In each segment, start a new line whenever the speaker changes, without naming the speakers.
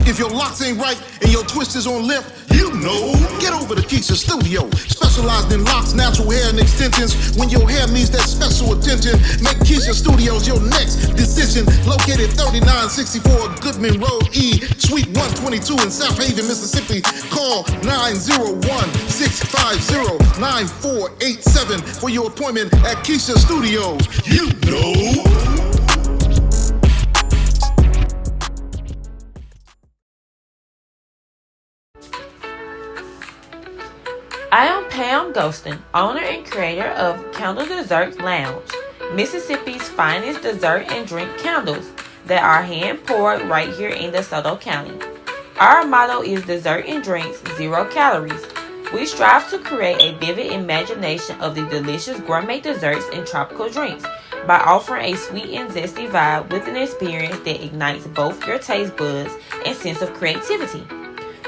If your locks ain't right and your twist is on limp, you know. Get over to Keisha Studio. Specialized in locks, natural hair, and extensions. When your hair needs that special attention, make Keisha Studios your next decision. Located 3964 Goodman Road E, Suite 122 in South Haven, Mississippi. Call 901-650-9487 for your appointment at Keisha Studios. You know.
I am Pam Ghostin, owner and creator of Candle Dessert Lounge, Mississippi's finest dessert and drink candles that are hand poured right here in DeSoto County. Our motto is dessert and drinks, 0 calories. We strive to create a vivid imagination of the delicious gourmet desserts and tropical drinks by offering a sweet and zesty vibe with an experience that ignites both your taste buds and sense of creativity.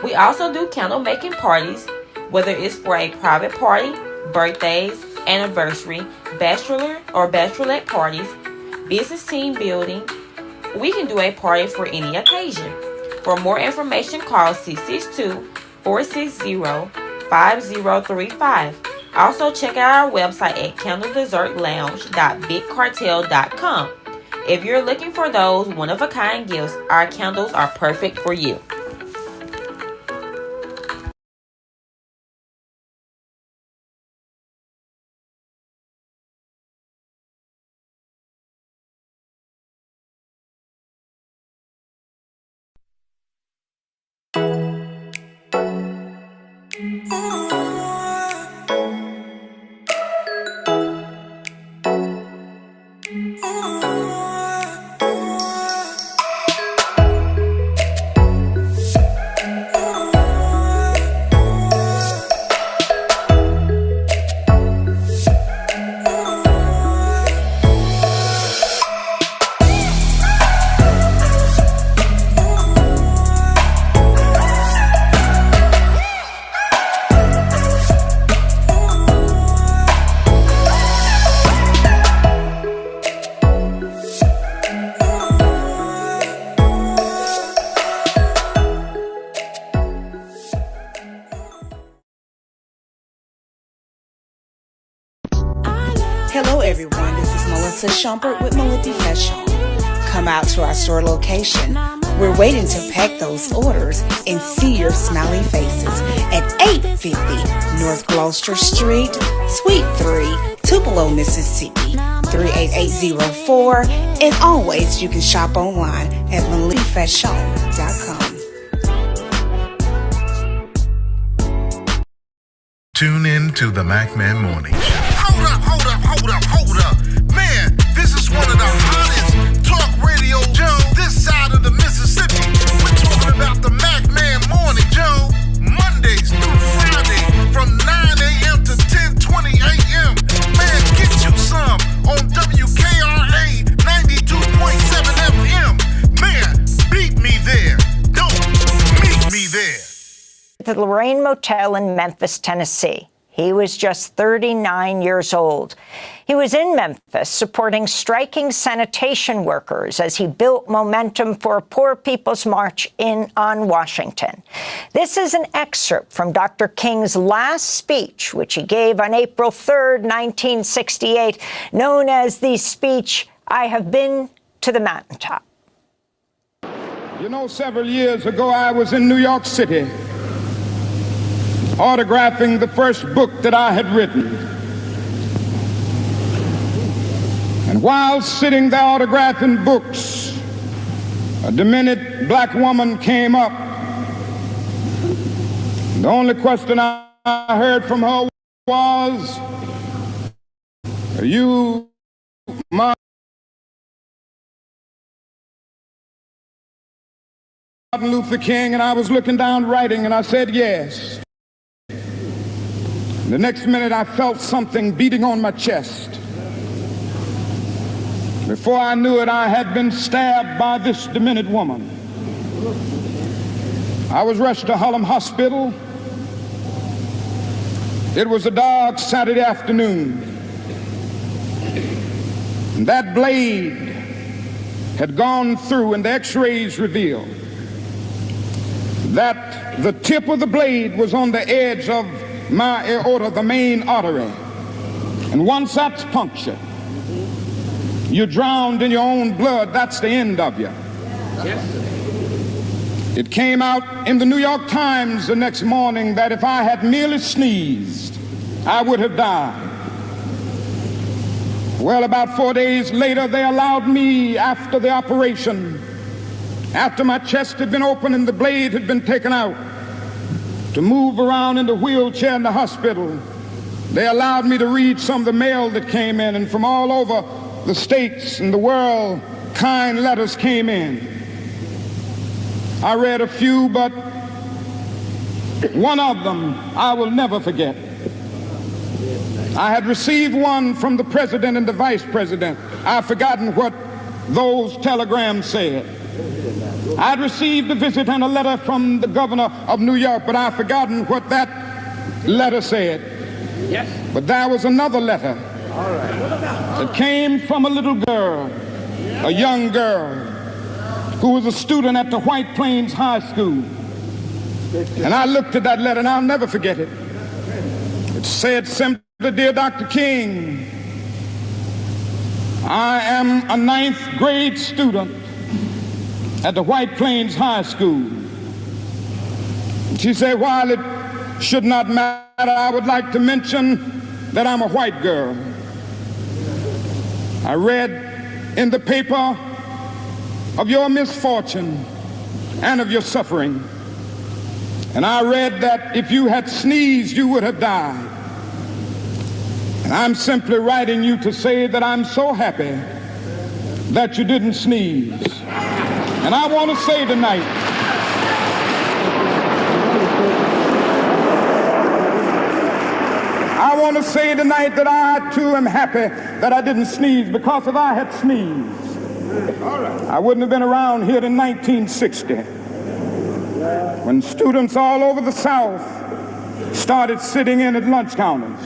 We also do candle making parties, whether it's for a private party, birthdays, anniversary, bachelor or bachelorette parties, business team building. We can do a party for any occasion. For more information, call 662-460-5035. Also, check out our website at candledessertlounge.bigcartel.com. If you're looking for those one-of-a-kind gifts, our candles are perfect for you.
Hello everyone, this is Melissa Schumpert with Melody Fashion. Come out to our store location. We're waiting to pack those orders and see your smiley faces at 850 North Gloucester Street, Suite 3, Tupelo, Mississippi, 38804. And always you can shop online at melodyfashion.com.
Tune in to the Mack Man Morning Show.
Hold up. Man, this is one of the hottest talk radio shows this side of the Mississippi. We're talking about the Mack Man Morning Show, Mondays through Friday from 9 a.m. to 10:20 a.m. Man, get you some on WKRA 92.7 FM. Man, beat me there. Don't meet me there.
The Lorraine Motel in Memphis, Tennessee. He was just 39 years old. He was in Memphis supporting striking sanitation workers as he built momentum for a Poor People's March on Washington. This is an excerpt from Dr. King's last speech, which he gave on April 3rd, 1968, known as the speech, "I have been to the mountaintop."
You know, several years ago, I was in New York City autographing the first book that I had written. And while sitting there autographing books, a demented black woman came up. The only question I heard from her was, "Are you Martin Luther King?" And I was looking down writing and I said, "Yes." The next minute I felt something beating on my chest. Before I knew it, I had been stabbed by this demented woman. I was rushed to Harlem Hospital. It was a dark Saturday afternoon. And that blade had gone through and the x-rays revealed that the tip of the blade was on the edge of my aorta, the main artery. And once that's punctured, you're drowned in your own blood. That's the end of you. It came out in the New York Times the next morning that if I had merely sneezed, I would have died. Well, about 4 days later, they allowed me, after the operation, after my chest had been opened and the blade had been taken out, to move around in the wheelchair in the hospital. They allowed me to read some of the mail that came in, and from all over the states and the world, kind letters came in. I read a few, but one of them I will never forget. I had received one from the president and the vice president. I've forgotten what those telegrams said. I'd received a visit and a letter from the governor of New York, but I've forgotten what that letter said. Yes. But there was another letter that came from a little girl, a young girl, who was a student at the White Plains High School. And I looked at that letter, and I'll never forget it. It said simply, "Dear Dr. King, I am a 9th grade student at the White Plains High School." She said, "While it should not matter, I would like to mention that I'm a white girl. I read in the paper of your misfortune and of your suffering. And I read that if you had sneezed, you would have died. And I'm simply writing you to say that I'm so happy that you didn't sneeze. And I want to say tonight, that I too am happy that I didn't sneeze, because if I had sneezed, I wouldn't have been around here in 1960, when students all over the South started sitting in at lunch counters.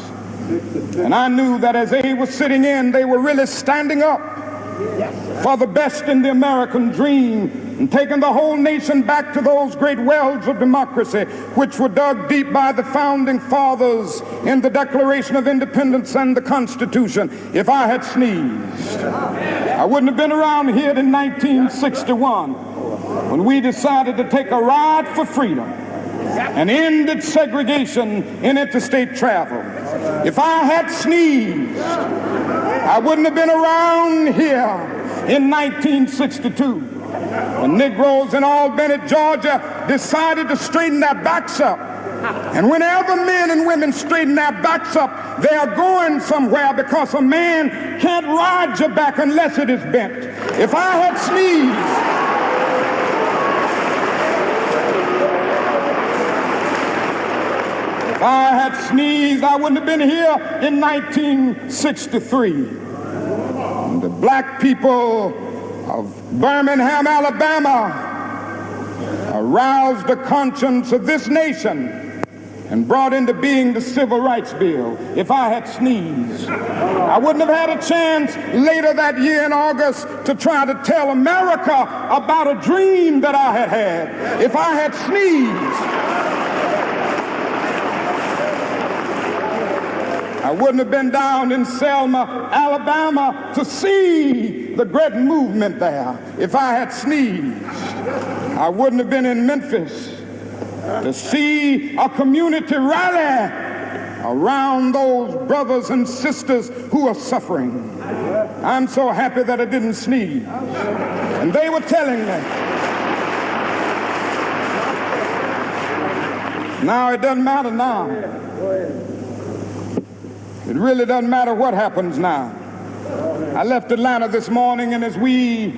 And I knew that as they were sitting in, they were really standing up for the best in the American dream and taking the whole nation back to those great wells of democracy which were dug deep by the founding fathers in the Declaration of Independence and the Constitution. If I had sneezed, I wouldn't have been around here in 1961 when we decided to take a ride for freedom and ended segregation in interstate travel. If I had sneezed, I wouldn't have been around here in 1962 when Negroes in Albany, Georgia decided to straighten their backs up. And whenever men and women straighten their backs up, they are going somewhere, because a man can't ride your back unless it is bent. If I had sneezed, if I had sneezed, I wouldn't have been here in 1963. And the black people of Birmingham, Alabama, aroused the conscience of this nation and brought into being the Civil Rights Bill. If I had sneezed, I wouldn't have had a chance later that year in August to try to tell America about a dream that I had had. If I had sneezed, I wouldn't have been down in Selma, Alabama to see the great movement there. If I had sneezed, I wouldn't have been in Memphis to see a community rally around those brothers and sisters who are suffering. I'm so happy that I didn't sneeze. And they were telling me, now it doesn't matter now. It really doesn't matter what happens now. I left Atlanta this morning, and as we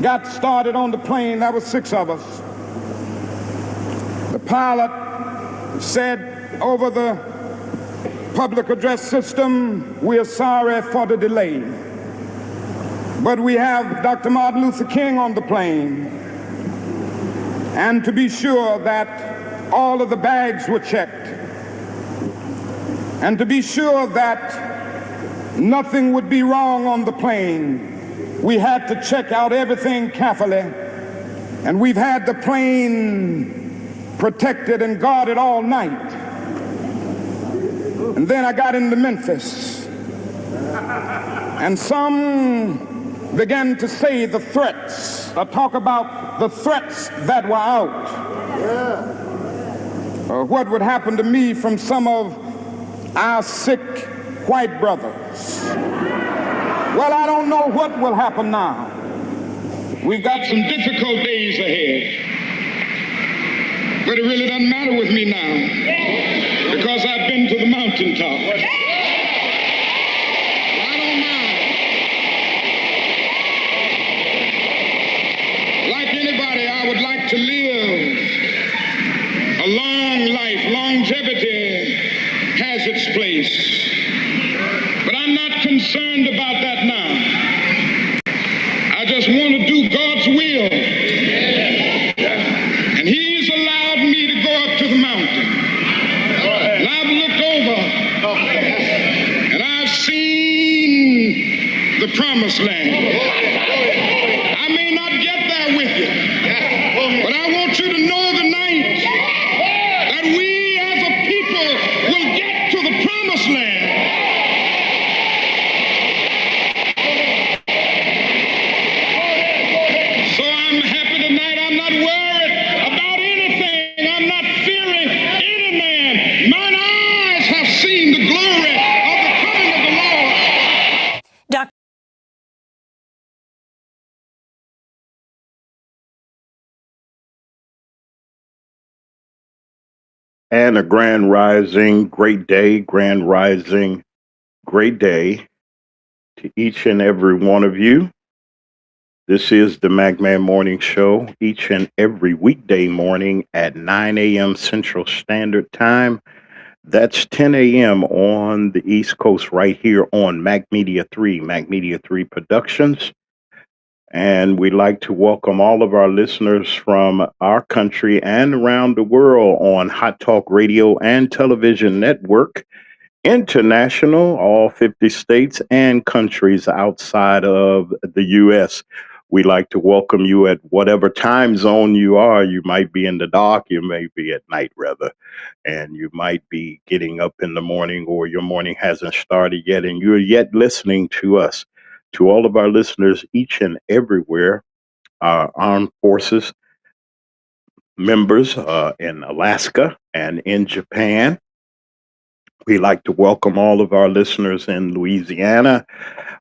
got started on the plane, there were 6 of us. The pilot said over the public address system, "We're sorry for the delay, but we have Dr. Martin Luther King on the plane, and to be sure that all of the bags were checked, and to be sure that nothing would be wrong on the plane, we had to check out everything carefully, and we've had the plane protected and guarded all night. And then I got into Memphis. And some began to say the threats, or talk about the threats that were out. What would happen to me from some of our sick white brothers. Well, I don't know what will happen now. We've got some difficult days ahead. But it really doesn't matter with me now, because I've been to the mountaintop. I don't mind. Like anybody, I would like to live a long life. Longevity has its place. But I'm not concerned about that now. I just want to do God's will. And He's allowed me to go up to the mountain. And I've looked over and I've seen the promised land. I may not get there with you, but I want you to know tonight that we as a people will get to the promised land. So I'm happy tonight. I'm not worried about anything. I'm not fearing any man. Mine eyes have seen the glory of the coming of the Lord.
Dr.
And a grand rising, great day, grand rising, great day to each and every one of you. This is the Mack Morning Show, each and every weekday morning at 9 a.m. Central Standard Time. That's 10 a.m. on the East Coast, right here on Mack Media 3 Productions. And we'd like to welcome all of our listeners from our country and around the world on Hot Talk Radio and Television Network International, all 50 states and countries outside of the U.S. We'd like to welcome you at whatever time zone you are. You might be in the dark, you may be at night, rather, and you might be getting up in the morning, or your morning hasn't started yet, and you're yet listening to us. To all of our listeners, each and everywhere, our armed forces members in Alaska and in Japan. We'd like to welcome all of our listeners in Louisiana,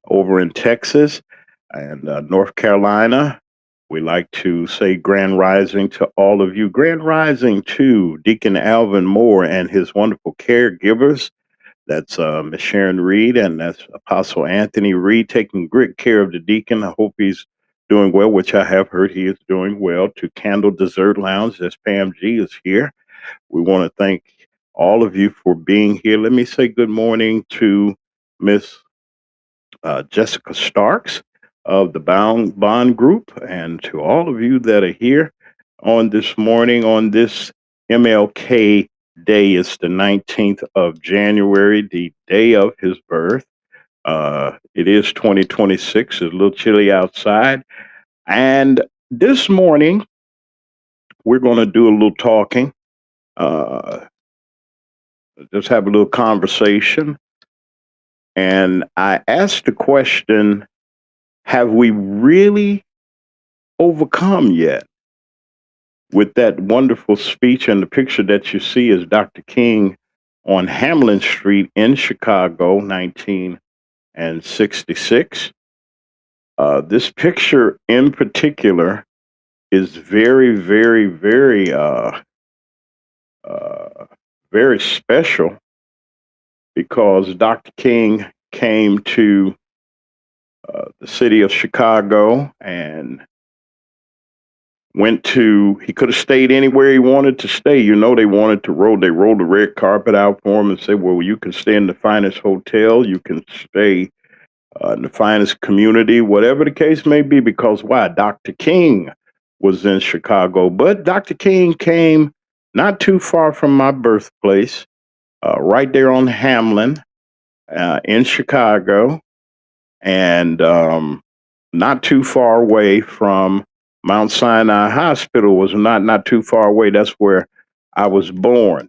over in Texas, and North Carolina. We'd like to say grand rising to all of you. Grand rising to Deacon Alvin Moore and his wonderful caregivers. That's Miss Sharon Reed, and that's Apostle Anthony Reed, taking great care of the deacon. I hope he's doing well, which I have heard he is doing well. To Candle Dessert Lounge, as Pam G is here. We want to thank all of you for being here. Let me say good morning to Miss Jessica Starks of the Bond Group, and to all of you that are here on this morning, on this MLK Day. It's the 19th of January, the day of his birth. It is 2026. It's a little chilly outside. And this morning, we're going to do a little talking, just have a little conversation. And I asked the question, have we really overcome yet? With that wonderful speech, and the picture that you see is Dr. King on Hamlin Street in Chicago, 1966. This picture in particular is very, very, very, very special, because Dr. King came to the city of Chicago and he could have stayed anywhere he wanted to stay. You know, they rolled the red carpet out for him and said, well, you can stay in the finest hotel, you can stay in the finest community, whatever the case may be, because why? Dr. King was in Chicago. But Dr. King came not too far from my birthplace, right there on Hamlin in Chicago, and not too far away from Mount Sinai Hospital. Was not too far away. That's where I was born.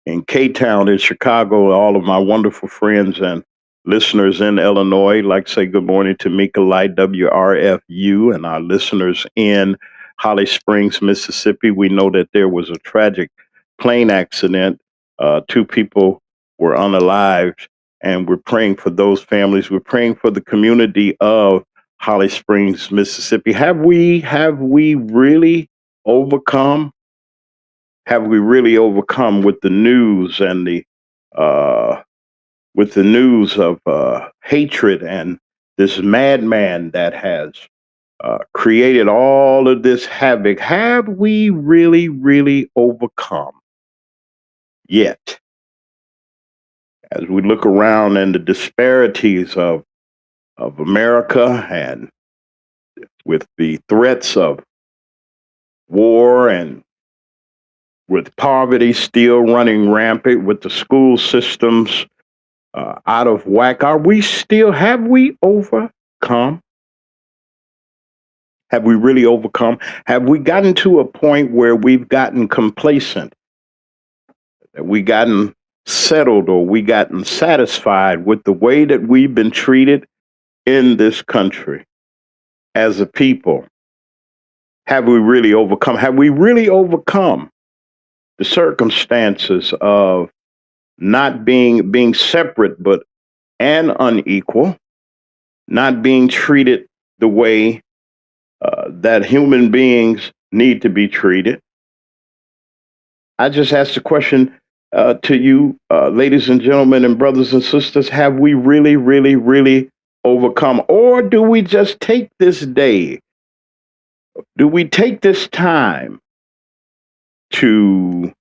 In K-Town in Chicago, all of my wonderful friends and listeners in Illinois, like to say good morning to Mika Light, WRFU, and our listeners in Holly Springs, Mississippi. We know that there was a tragic plane accident. Two people were unalived, and we're praying for those families. We're praying for the community of Holly Springs, Mississippi. Have we really overcome? Have we really overcome with the news and the news of hatred and this madman that has created all of this havoc? Have we really overcome yet? As we look around and the disparities of America, and with the threats of war, and with poverty still running rampant, with the school systems out of whack, have we overcome? Have we really overcome? Have we gotten to a point where we've gotten complacent, that we gotten settled, or we gotten satisfied with the way that we've been treated in this country as a people? Have we really overcome? Have we really overcome the circumstances of not being separate and unequal, not being treated the way that human beings need to be treated? I just asked the question to you, ladies and gentlemen, and brothers and sisters: have we really overcome? Or do we just take this day? Do we take this time to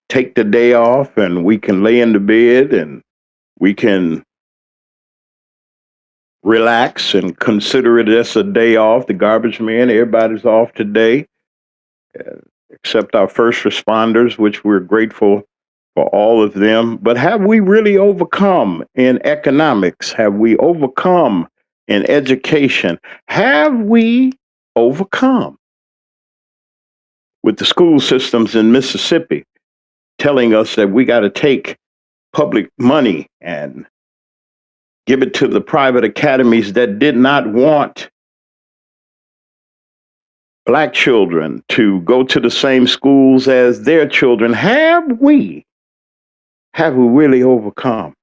take the day off, and we can lay in the bed and we can relax and consider it as a day off? The garbage man, everybody's off today, except our first responders, which we're grateful for all of them. But have we really overcome in economics? Have we overcome in education? Have we overcome with the school systems in Mississippi telling us that we got to take public money and give it to the private academies that did not want Black children to go to the same schools as their children? Have we really overcome?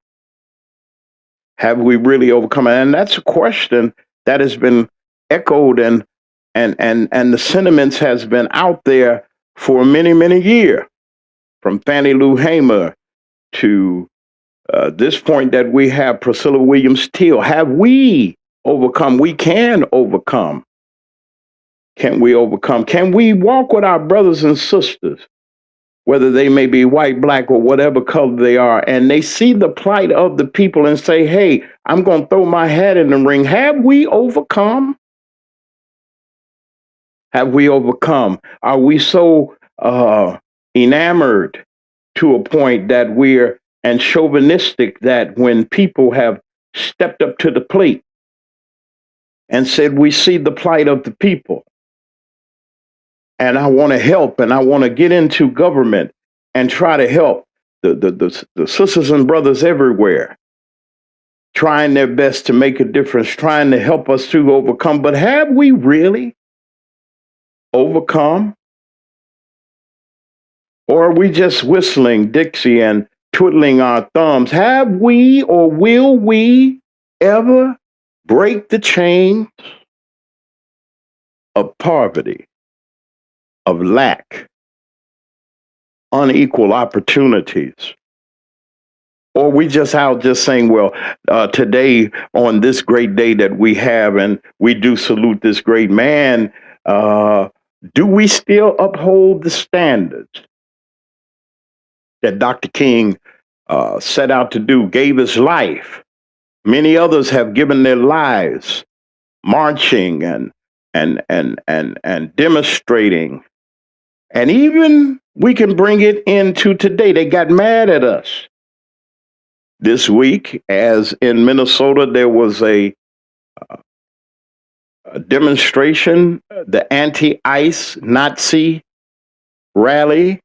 Have we really overcome? And that's a question that has been echoed, and the sentiments has been out there for many years, from Fannie Lou Hamer to this point that we have Priscilla Williams Teal. Have we overcome? We can overcome. Can we overcome? Can we walk with our brothers and sisters, whether they may be white, black, or whatever color they are, and they see the plight of the people and say, hey, I'm going to throw my hat in the ring? Have we overcome? Have we overcome? Are we so enamored to a point that we're and chauvinistic that when people have stepped up to the plate and said, we see the plight of the people, and I want to help, and I want to get into government and try to help the sisters and brothers everywhere, trying their best to make a difference, trying to help us to overcome? But have we really overcome? Or are we just whistling Dixie and twiddling our thumbs? Have we, or will we ever break the chains of poverty, of lack, unequal opportunities? Or we just out just saying, well, today, on this great day that we have, and we do salute this great man, do we still uphold the standards that Dr. King set out to do, gave his life? Many others have given their lives marching and demonstrating. And even we can bring it into today. They got mad at us this week, as in Minnesota there was a demonstration, the anti-ICE Nazi rally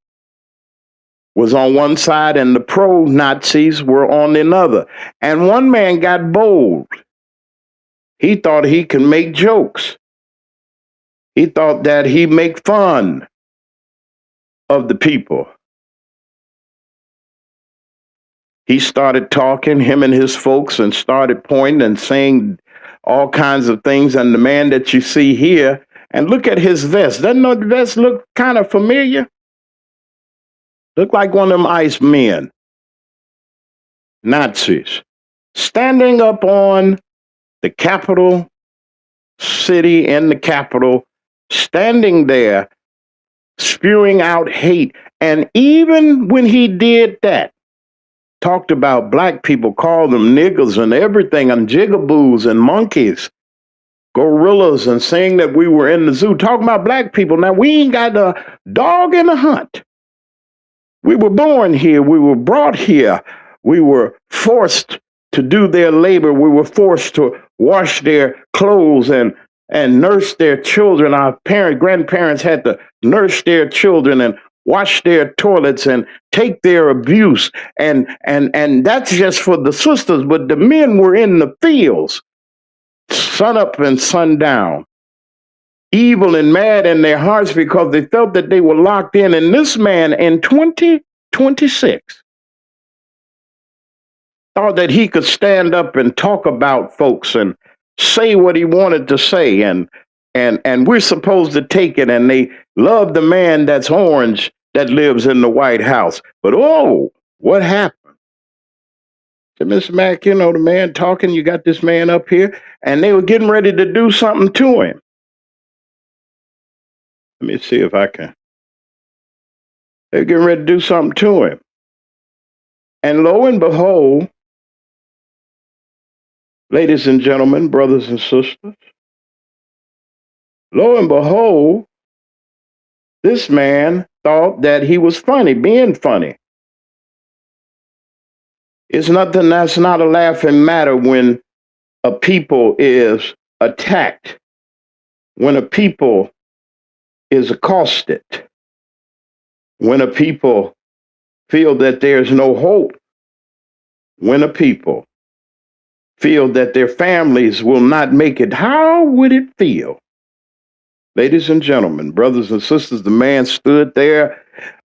was on one side and the pro-Nazis were on another. And one man got bold. He thought he could make jokes. He thought that he'd make fun of the people. He started talking, him and his folks, and started pointing and saying all kinds of things. And the man that you see here, and look at his vest. Doesn't the vest look kind of familiar? Look like one of them ICE men, Nazis, standing up on the capital city in the capital, standing there, spewing out hate. And even when he did that, talked about black people, called them niggers and everything, and jigaboos and monkeys, gorillas, and saying that we were in the zoo, talking about black people. Now, we ain't got a dog in the hunt. We were born here. We were brought here. We were forced to do their labor. We were forced to wash their clothes and nurse their children. Our grandparents had to nurse their children and wash their toilets and take their abuse. And that's just for the sisters. But the men were in the fields, sun up and sun down, evil and mad in their hearts because they felt that they were locked in. And this man in 2026 thought that he could stand up and talk about folks and say what he wanted to say. And we're supposed to take it. And they love the man that's orange that lives in the White House. But oh, what happened? So, Mr. Mack, you know, the man talking, you got this man up here, and they were getting ready to do something to him. Let me see if I can. They're getting ready to do something to him. And lo and behold, ladies and gentlemen, brothers and sisters, lo and behold, this man thought that he was funny, being funny. It's nothing that's not a laughing matter when a people is attacked, when a people is accosted, when a people feel that there's no hope, when a people feel that their families will not make it. How would it feel? Ladies and gentlemen, brothers and sisters, the man stood there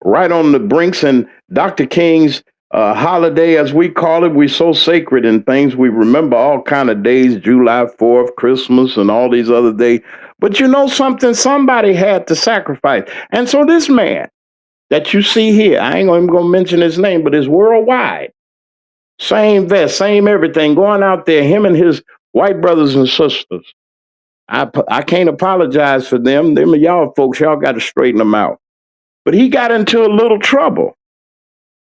right on the brinks, and Dr. King's holiday, as we call it, we're so sacred in things. We remember all kind of days, July 4th, Christmas, and all these other days. But you know something? Somebody had to sacrifice. And so this man that you see here, I ain't even going to mention his name, but it's worldwide. Same vest, same everything, going out there, him and his white brothers and sisters. I can't apologize for them. Them are y'all folks, y'all got to straighten them out. But he got into a little trouble.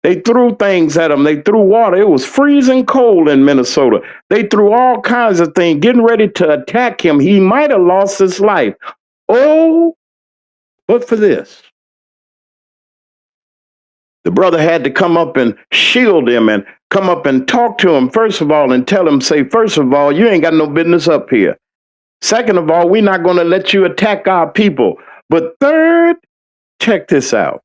They threw things at him. They threw water. It was freezing cold in Minnesota. They threw all kinds of things, getting ready to attack him. He might have lost his life. Oh, but for this. The brother had to come up and shield him and come up and talk to him, first of all, and tell him, say, first of all, you ain't got no business up here. Second of all, we're not going to let you attack our people. But third, check this out.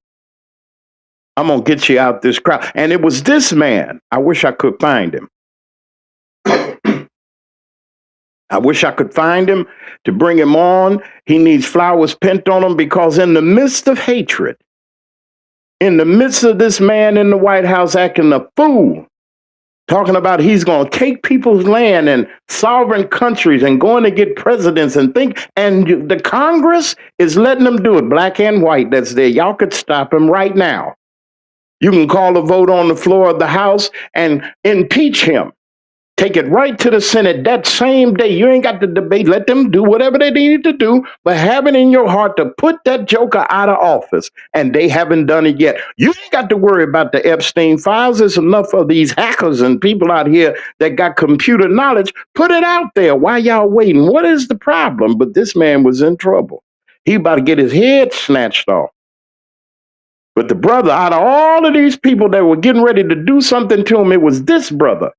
I'm going to get you out this crowd. And it was this man. I wish I could find him. I wish I could find him to bring him on. He needs flowers pinned on him because in the midst of hatred, in the midst of this man in the White House acting a fool, talking about he's going to take people's land and sovereign countries and going to get presidents and the Congress is letting them do it, black and white that's there. Y'all could stop him right now. You can call a vote on the floor of the House and impeach him. Take it right to the Senate that same day. You ain't got to debate. Let them do whatever they need to do, but have it in your heart to put that joker out of office. And they haven't done it yet. You ain't got to worry about the Epstein files. There's enough of these hackers and people out here that got computer knowledge. Put it out there. Why y'all waiting? What is the problem? But this man was in trouble. He about to get his head snatched off. But the brother, out of all of these people that were getting ready to do something to him, it was this brother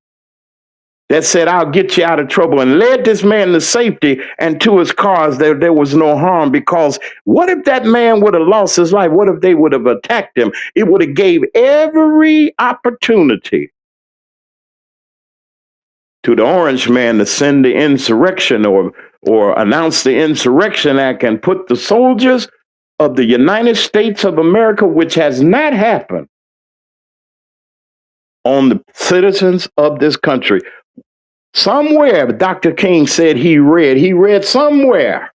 that said, I'll get you out of trouble, and led this man to safety and to his cars. There was no harm, because what if that man would have lost his life? What if they would have attacked him? It would have gave every opportunity to the orange man to send the insurrection or announce the Insurrection Act and put the soldiers of the United States of America, which has not happened, on the citizens of this country. Somewhere, Dr. King said he read somewhere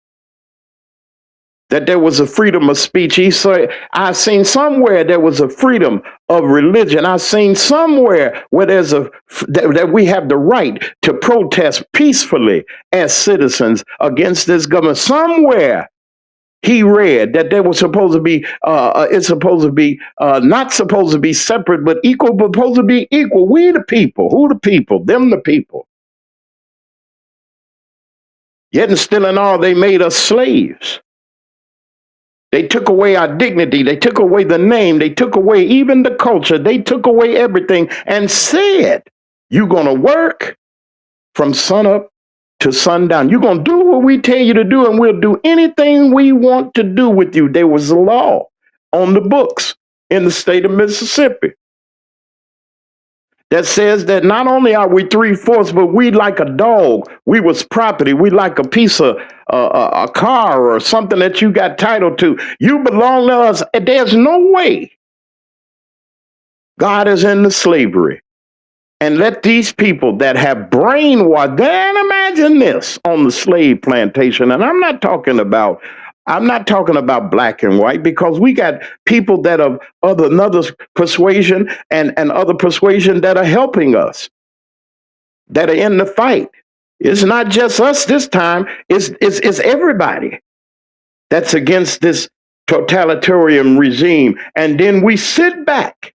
that there was a freedom of speech. He said, I've seen somewhere there was a freedom of religion. I've seen somewhere where that we have the right to protest peacefully as citizens against this government. Somewhere he read that there was supposed to be, it's supposed to be not supposed to be separate, but equal, but supposed to be equal. We the people. Who the people? Them the people. Yet and still in all, they made us slaves. They took away our dignity. They took away the name. They took away even the culture. They took away everything and said, you're going to work from sunup to sundown. You're going to do what we tell you to do, and we'll do anything we want to do with you. There was a law on the books in the state of Mississippi that says that not only are we 3/4, but we like a dog. We was property. We like a piece of a car or something that you got title to. You belong to us. There's no way God is into slavery. And let these people that have brainwashed, then imagine this on the slave plantation. And I'm not talking about black and white, because we got people that of another persuasion and other persuasion that are helping us, that are in the fight. It's not just us this time. It's everybody that's against this totalitarian regime. And then we sit back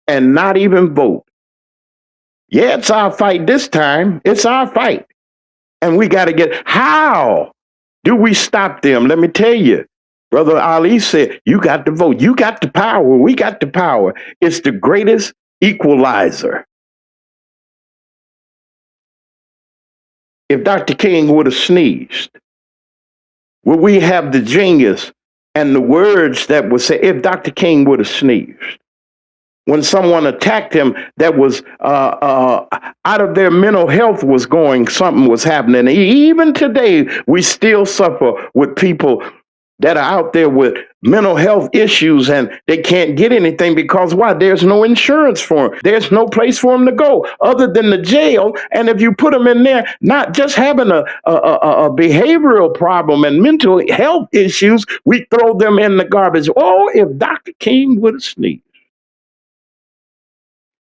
and not even vote. Yeah, it's our fight this time. It's our fight. And we got to how do we stop them? Let me tell you, Brother Ali said, you got to vote. You got the power. We got the power. It's the greatest equalizer. If Dr. King would have sneezed, would we have the genius and the words that would say, if Dr. King would have sneezed? When someone attacked him that was out of their mental health was going, something was happening. Even today, we still suffer with people that are out there with mental health issues, and they can't get anything because why? There's no insurance for them. There's no place for them to go other than the jail. And if you put them in there, not just having a behavioral problem and mental health issues, we throw them in the garbage. Oh, if Dr. King would have sneezed.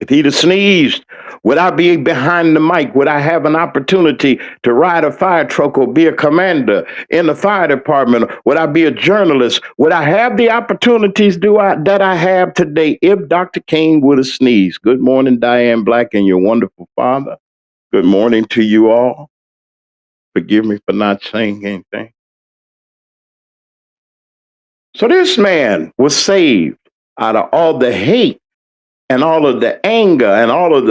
If he'd have sneezed, would I be behind the mic? Would I have an opportunity to ride a fire truck or be a commander in the fire department? Would I be a journalist? Would I have the opportunities that I have today if Dr. King would have sneezed? Good morning, Diane Black, and your wonderful father. Good morning to you all. Forgive me for not saying anything. So this man was saved out of all the hate and all of the anger and all of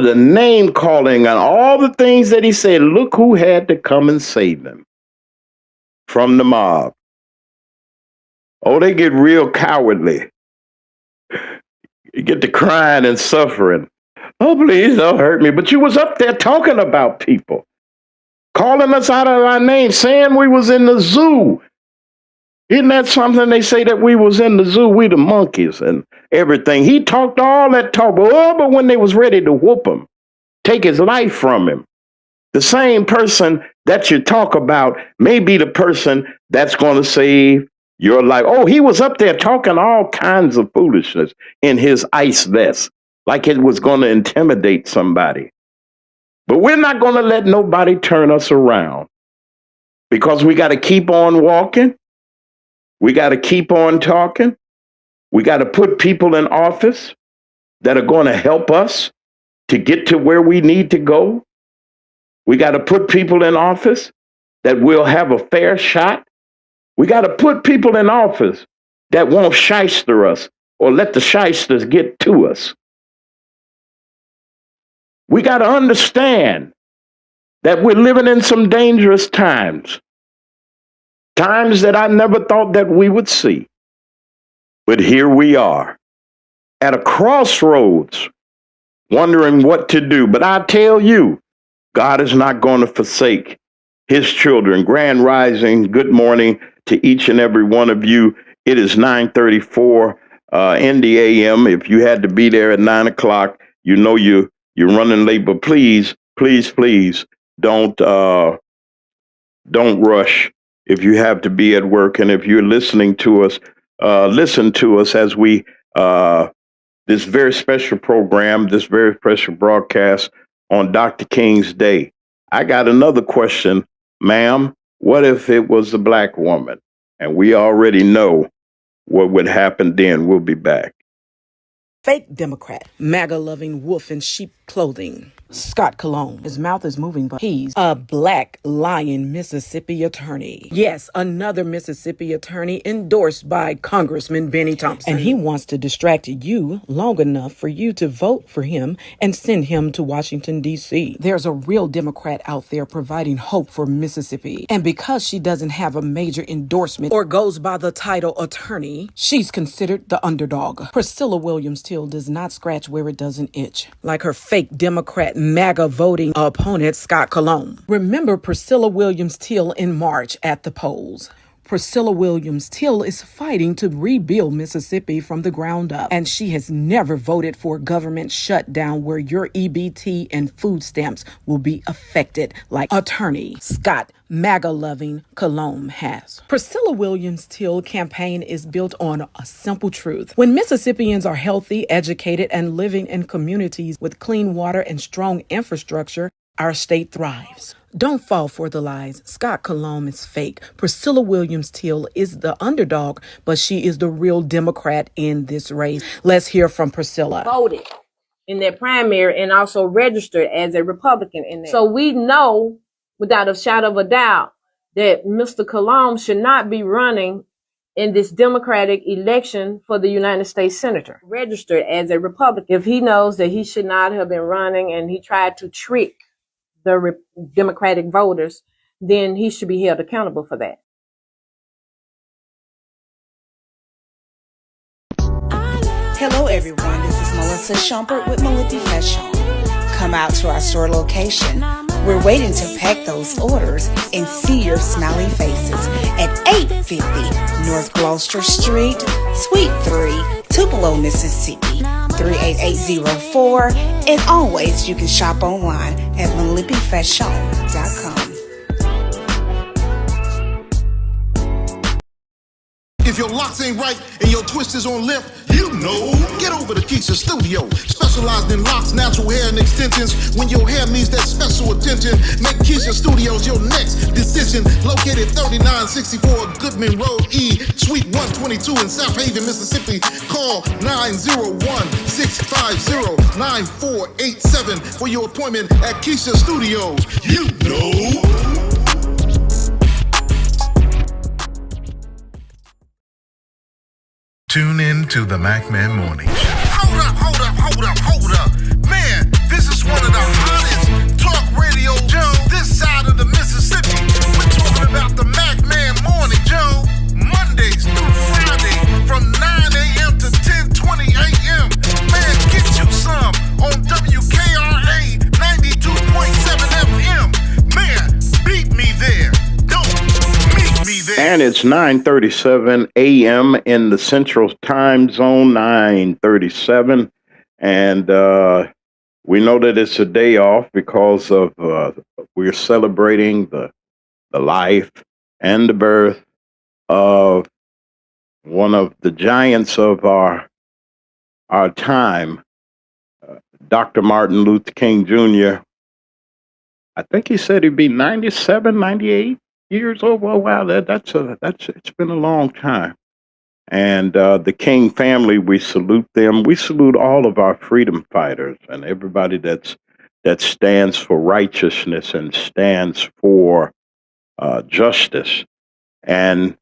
the name calling and all the things that he said. Look who had to come and save him from the mob. Oh, they get real cowardly. You get to crying and suffering. Oh, please don't hurt me. But you was up there talking about people, calling us out of our name, saying we was in the zoo. Isn't that something? They say that we was in the zoo, we the monkeys and everything. He talked all that talk, but when they was ready to whoop him, take his life from him, the same person that you talk about may be the person that's going to save your life. Oh, he was up there talking all kinds of foolishness in his ice vest, like it was going to intimidate somebody. But we're not going to let nobody turn us around, because we got to keep on walking. We got to keep on talking. We got to put people in office that are going to help us to get to where we need to go. We got to put people in office that will have a fair shot. We got to put people in office that won't shyster us or let the shysters get to us. We got to understand that we're living in some dangerous times, times that I never thought that we would see. But here we are at a crossroads, wondering what to do. But I tell you, God is not going to forsake his children. Grand Rising, good morning to each and every one of you. It is 9:34 in the AM. If you had to be there at 9 o'clock, you know you're running late. But please, please, please don't rush if you have to be at work. And if you're listening to us, listen to us as we this very special program, this very special broadcast on Dr. King's Day. I got another question, ma'am. What if it was a black woman? And we already know what would happen then. We'll be back.
Fake Democrat, MAGA-loving wolf in sheep clothing. Scott Cologne. His mouth is moving, but he's a black lion Mississippi attorney. Yes, another Mississippi attorney endorsed by Congressman Benny Thompson. And he wants to distract you long enough for you to vote for him and send him to Washington, D.C. There's a real Democrat out there providing hope for Mississippi. And because she doesn't have a major endorsement or goes by the title attorney, she's considered the underdog. Priscilla Williams Till does not scratch where it doesn't itch, like her fake Democrat MAGA voting opponent, Scott Cologne. Remember Priscilla Williams Till in March at the polls. Priscilla Williams Till is fighting to rebuild Mississippi from the ground up, and she has never voted for a government shutdown where your EBT and food stamps will be affected like attorney Scott MAGA-loving Cologne has. Priscilla Williams Till campaign is built on a simple truth. When Mississippians are healthy, educated, and living in communities with clean water and strong infrastructure, our state thrives. Don't fall for the lies. Scott Cologne is fake. Priscilla Williams Till is the underdog, but she is the real Democrat in this race. Let's hear from Priscilla.
Voted in their primary and also registered as a Republican in there. So we know without a shadow of a doubt that Mr. Cologne should not be running in this Democratic election for the United States Senator. Registered as a Republican. If he knows that he should not have been running and he tried to trick the Democratic voters, then he should be held accountable for that.
Hello everyone, this is Melissa Schumpert with Melody Fashion. Come out to our store location. We're waiting to pack those orders and see your smiley faces at 850 North Gloucester Street, Suite 3, Tupelo, Mississippi, 38804. And always you can shop online at melipifashion.com.
If your locks ain't right and your twist is on limp, you know. Get over to Keisha Studio. Specialized in locks, natural hair, and extensions. When your hair needs that special attention, make Keisha Studios your next decision. Located 3964 Goodman Road E, Suite 122 in South Haven, Mississippi. Call 901-650-9487 for your appointment at Keisha Studios. You know.
Tune in to the Mack Man Morning Show.
Hold up. Man, this is one of the hottest talk radio shows this side of the Mississippi. We're talking about the Mack Man Morning Show, Mondays through Friday from 9 a.m. to 10:20 a.m. Man, get you some on WKRA 92.7 FM. Man, beat me there. Don't meet me there.
And it's 9:37 a.m. in the Central Time Zone, 9:37. And we know that it's a day off because of we're celebrating the life and the birth of one of the giants of our time, Dr. Martin Luther King Jr. I think he said he'd be 97, 98 years old. Well, wow, that's it's been a long time. And the King family, we salute them. We salute all of our freedom fighters and everybody that stands for righteousness and stands for justice. And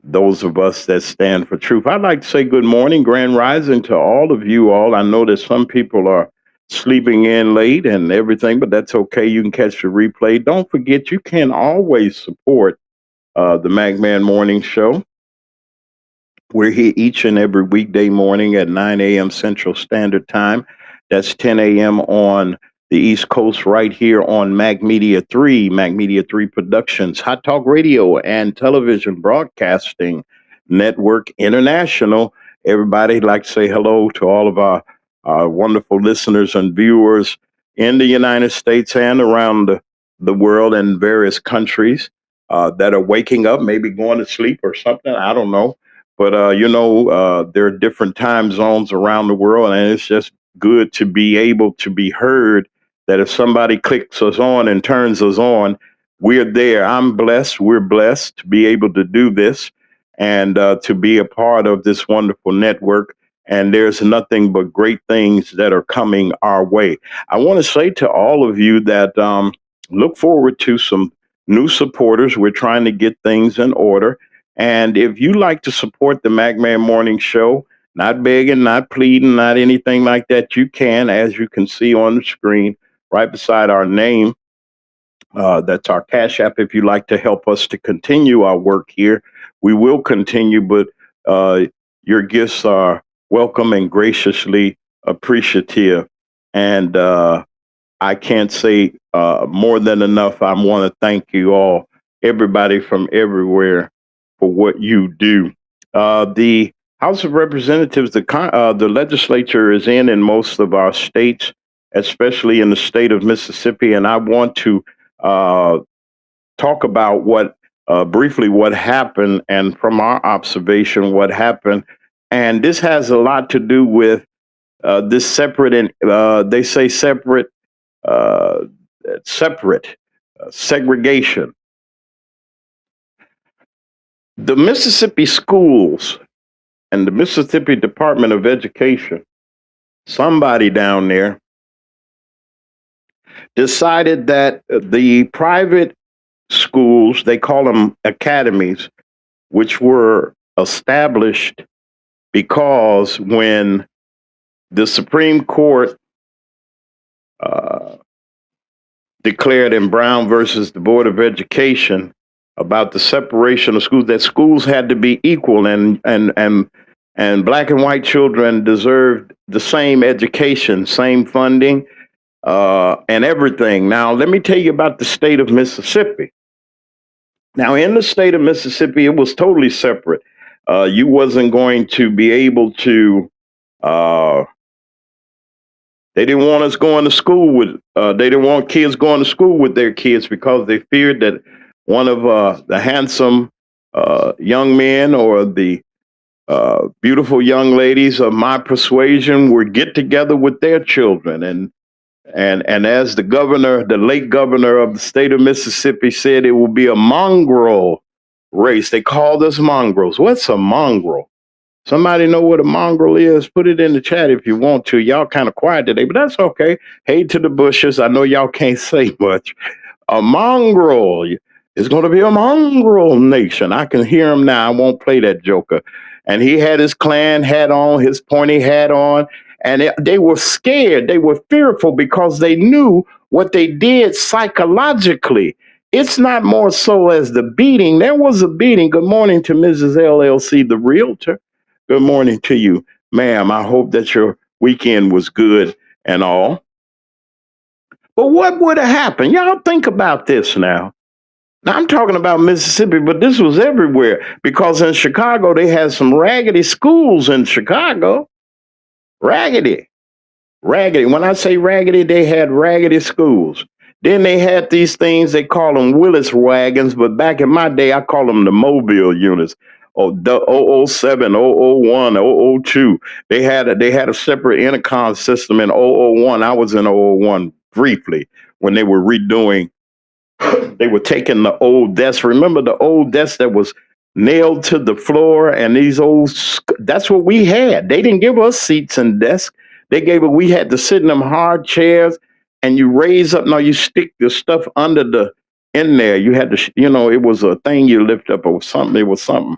those of us that stand for truth. I'd like to say good morning, Grand Rising to all of you all. I know that some people are sleeping in late and everything, but that's okay. You can catch the replay. Don't forget, you can always support the Magman Morning Show. We're here each and every weekday morning at 9 a.m. Central Standard Time. That's 10 a.m. on the East Coast, right here on Mack Media 3, Mack Media 3 Productions, Hot Talk Radio and Television Broadcasting Network International. Everybody, like to say hello to all of our wonderful listeners and viewers in the United States and around the world and various countries that are waking up, maybe going to sleep or something. I don't know. But, there are different time zones around the world, and it's just good to be able to be heard that if somebody clicks us on and turns us on, we're there. I'm blessed. We're blessed to be able to do this and to be a part of this wonderful network. And there's nothing but great things that are coming our way. I want to say to all of you that look forward to some new supporters. We're trying to get things in order. And if you like to support the Magman Morning Show, not begging, not pleading, not anything like that, you can, as you can see on the screen, right beside our name. That's our Cash App. If you'd like to help us to continue our work here, we will continue, but your gifts are welcome and graciously appreciative. And I can't say more than enough. I want to thank you all, everybody from everywhere, for what you do. The House of Representatives, the legislature is in most of our states, especially in the state of Mississippi, and I want to talk about briefly what happened, and from our observation, what happened. And this has a lot to do with this separate, and they say separate segregation. The Mississippi schools and the Mississippi Department of Education, somebody down there decided that the private schools, they call them academies, which were established because when the Supreme Court declared in Brown versus the Board of Education about the separation of schools, that schools had to be equal, and black and white children deserved the same education, same funding, and everything. Now, let me tell you about the state of Mississippi. Now, in the state of Mississippi, it was totally separate. You wasn't going to be able to. They didn't want us going to school with. They didn't want kids going to school with their kids because they feared that one of the handsome young men or the beautiful young ladies of my persuasion would get together with their children. And as the late governor of the state of Mississippi said, it will be a mongrel race. They called us mongrels. What's a mongrel? Somebody know what a mongrel is? Put it in the chat if you want to. Y'all kind of quiet today, but that's okay. Hey to the bushes. I know y'all can't say much. A mongrel. It's going to be a mongrel nation. I can hear him now. I won't play that joker. And he had his Klan hat on, his pointy hat on, and they were scared. They were fearful because they knew what they did psychologically. It's not more so as the beating. There was a beating. Good morning to Mrs. LLC, the realtor. Good morning to you, ma'am. I hope that your weekend was good and all. But what would have happened? Y'all think about this now. Now, I'm talking about Mississippi, but this was everywhere because in Chicago, they had some raggedy schools in Chicago. Raggedy. When I say raggedy, they had raggedy schools. Then they had these things, they call them Willis wagons, but back in my day, I call them the mobile units. Oh, the 007, 001, 002. They had a separate intercom system in 001. I was in 001 briefly when they were redoing. They were taking the old desk. Remember the old desk that was nailed to the floor, and that's what we had. They didn't give us seats and desks. We had to sit in them hard chairs, and you raise up. No, you stick the stuff in there. You had to, it was a thing you lift up or something. It was something.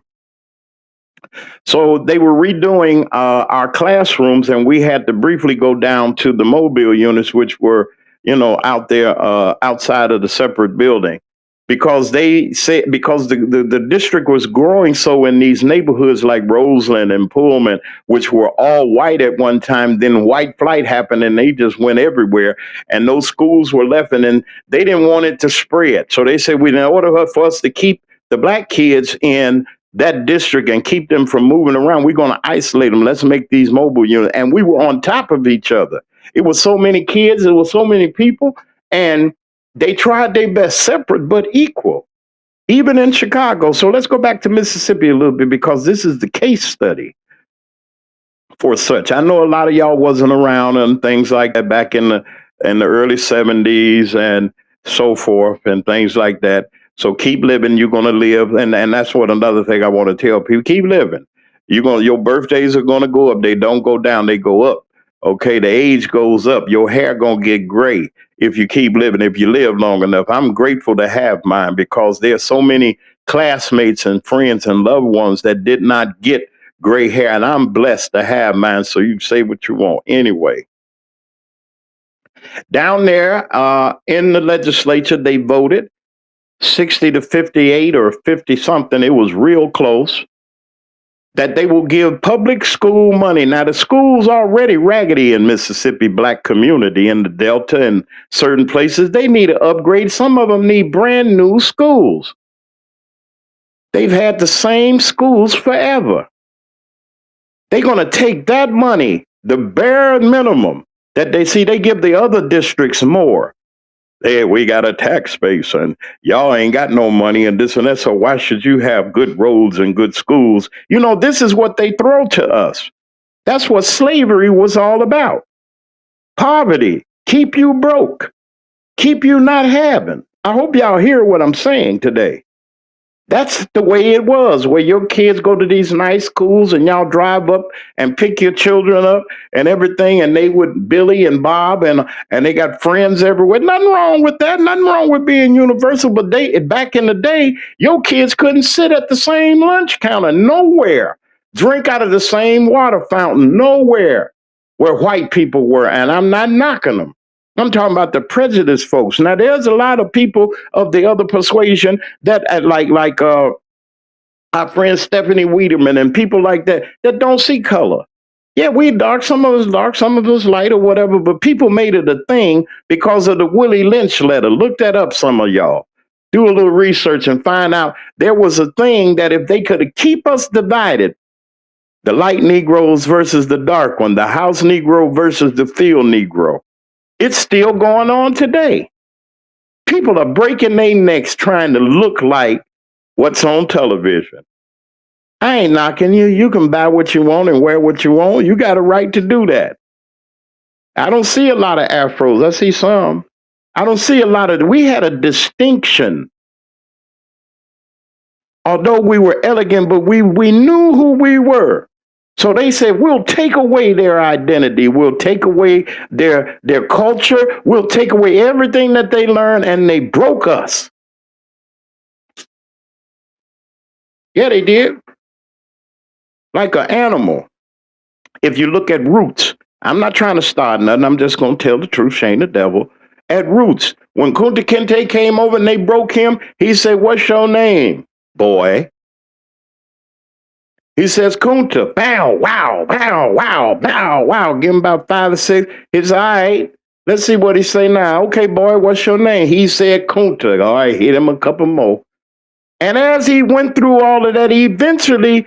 So they were redoing our classrooms, and we had to briefly go down to the mobile units, which were, out there outside of the separate building, because they said because the district was growing so in these neighborhoods like Roseland and Pullman, which were all white at one time. Then white flight happened, and they just went everywhere, and those schools were left, and they didn't want it to spread. So they said, in order for us to keep the black kids in that district and keep them from moving around, we're going to isolate them. Let's make these mobile units. And we were on top of each other. It was so many kids. It was so many people. And they tried their best, separate but equal, even in Chicago. So let's go back to Mississippi a little bit, because this is the case study for such. I know a lot of y'all wasn't around and things like that back in the early 70s and so forth and things like that. So keep living. You're going to live. And that's what another thing I want to tell people. Keep living. Your birthdays are going to go up. They don't go down. They go up. Okay. The age goes up. Your hair going to get gray if you keep living, if you live long enough. I'm grateful to have mine, because there's so many classmates and friends and loved ones that did not get gray hair. And I'm blessed to have mine. So you say what you want. Anyway, down there in the legislature, they voted 60 to 58 or 50 something. It was real close, that they will give public school money. Now, the school's already raggedy in Mississippi, black community in the Delta and certain places. They need to upgrade. Some of them need brand new schools. They've had the same schools forever. They're going to take that money, the bare minimum that they give the other districts more. Hey, we got a tax base and y'all ain't got no money and this and that. So why should you have good roads and good schools? This is what they throw to us. That's what slavery was all about. Poverty, keep you broke, keep you not having. I hope y'all hear what I'm saying today. That's the way it was, where your kids go to these nice schools and y'all drive up and pick your children up and everything. And they would Billy and Bob and they got friends everywhere. Nothing wrong with that. Nothing wrong with being universal. But back in the day, your kids couldn't sit at the same lunch counter nowhere, drink out of the same water fountain nowhere where white people were. And I'm not knocking them. I'm talking about the prejudiced folks. Now, there's a lot of people of the other persuasion that, like our friend Stephanie Wiedemann and people like that don't see color. Yeah, we dark. Some of us light or whatever. But people made it a thing because of the Willie Lynch letter. Look that up, some of y'all. Do a little research and find out there was a thing that if they could keep us divided, the light Negroes versus the dark one, the house Negro versus the field Negro. It's still going on today. People are breaking their necks trying to look like what's on television. I ain't knocking you. You can buy what you want and wear what you want. You got a right to do that. I don't see a lot of afros. I see some. I don't see a lot of. We had a distinction. Although we were elegant, but we knew who we were. So they said, we'll take away their identity. We'll take away their culture. We'll take away everything that they learned, and they broke us. Yeah, they did. Like an animal. If you look at Roots, I'm not trying to start nothing. I'm just going to tell the truth, shame the devil. At Roots, when Kunta Kinte came over and they broke him, he said, what's your name, boy? He says, Kunta, bow, wow, bow, wow, bow, wow. Give him about 5 or 6. He's all right. Let's see what he say now. Okay, boy, what's your name? He said Kunta. All right, hit him a couple more. And as he went through all of that, eventually,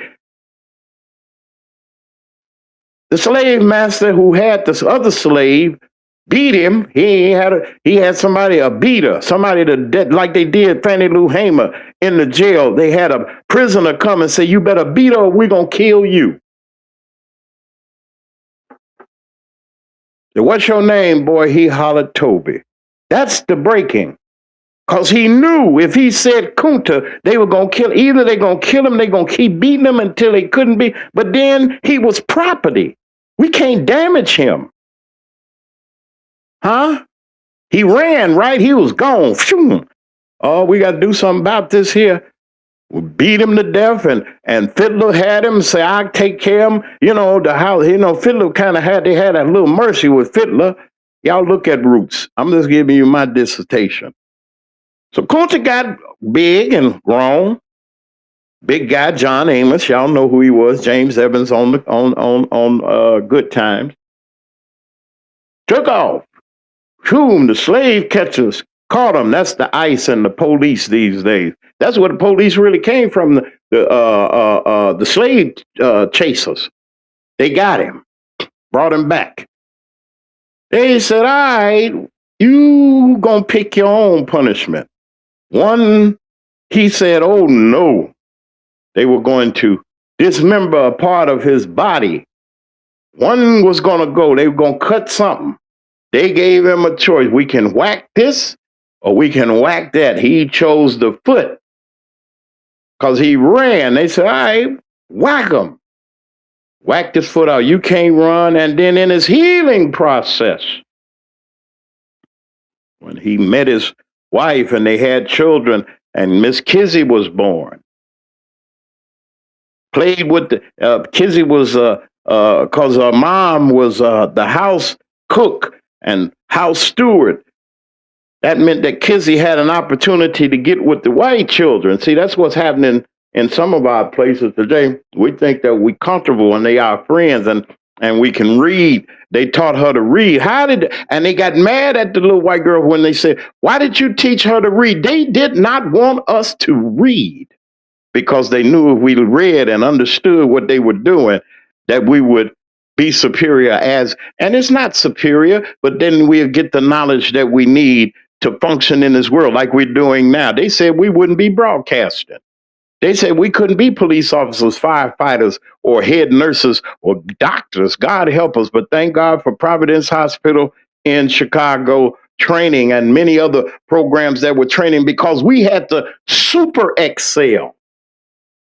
the slave master who had this other slave beat him. He had somebody, a beater, somebody like they did Fannie Lou Hamer in the jail. They had a prisoner come and say, you better beat her or we're going to kill you. So what's your name, boy? He hollered Toby. That's the breaking. Because he knew if he said Kunta, they were going to kill. Either they're going to kill him, they're going to keep beating him until they couldn't be. But then he was property. We can't damage him. Huh? He ran, right? He was gone. Oh, we got to do something about this here. beat him to death, and Fiddler had him say, I'll take care of him. You know, the house, you know, Fiddler kind of had a little mercy with Fiddler. Y'all look at Roots. I'm just giving you my dissertation. So Kunta got big and grown. Big guy, John Amos. Y'all know who he was. James Evans on Good Times. Took off. Whom the slave catchers caught him. That's the ICE and the police these days. That's where the police really came from. The slave chasers. They got him. Brought him back. They said, all right, you gonna pick your own punishment. One, he said, oh no. They were going to dismember a part of his body. One was going to go. They were going to cut something. They gave him a choice. We can whack this or we can whack that. He chose the foot because he ran. They said, all right, whack him. Whack this foot out. You can't run. And then in his healing process, when he met his wife and they had children and Miss Kizzy was born, played with the Kizzy was because her mom was the house cook and house steward. That meant that Kizzy had an opportunity to get with the white children. See, that's what's happening in some of our places today. We think that we're comfortable and they are friends and we can read. They taught her to read. And they got mad at the little white girl when they said, why did you teach her to read? They did not want us to read, because they knew if we read and understood what they were doing, that we would be superior and it's not superior, but then we'll get the knowledge that we need to function in this world like we're doing now. They said we wouldn't be broadcasting. They said we couldn't be police officers, firefighters, or head nurses, or doctors. God help us, but thank God for Providence Hospital in Chicago training and many other programs that were training, because we had to super excel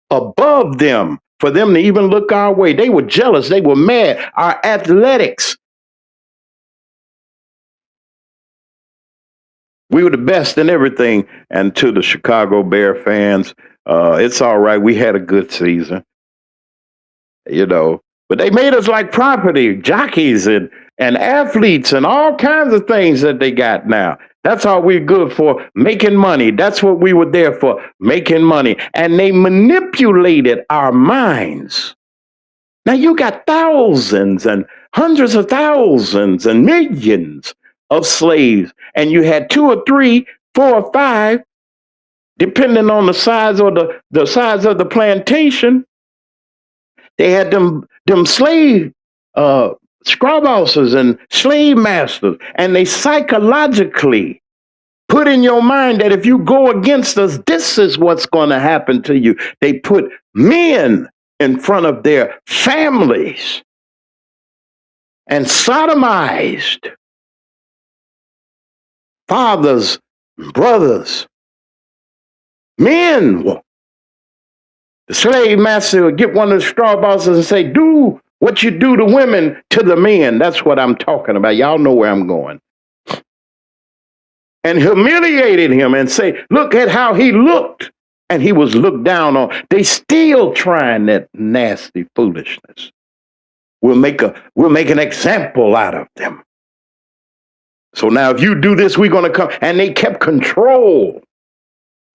above them for them to even look our way. They were jealous. They were mad. Our athletics. We were the best in everything. And to the Chicago Bear fans, it's all right. We had a good season, you know, but they made us like property, jockeys and athletes and all kinds of things that they got now. That's all we're good for, making money. That's what we were there for, making money. And they manipulated our minds. Now you got thousands and hundreds of thousands and millions of slaves, and you had 2 or 3, 4 or 5, depending on the size or the size of the plantation. They had them slave scrub houses and slave masters, and they psychologically put in your mind that if you go against us, this is what's going to happen to you. They put men in front of their families and sodomized fathers, brothers, men. The slave master would get one of the straw bosses and say, do what you do to women to the men. That's what I'm talking about. Y'all know where I'm going. And humiliated him and say, look at how he looked. And he was looked down on. They still trying that nasty foolishness. We'll make an example out of them. So now if you do this, we're going to come. And they kept control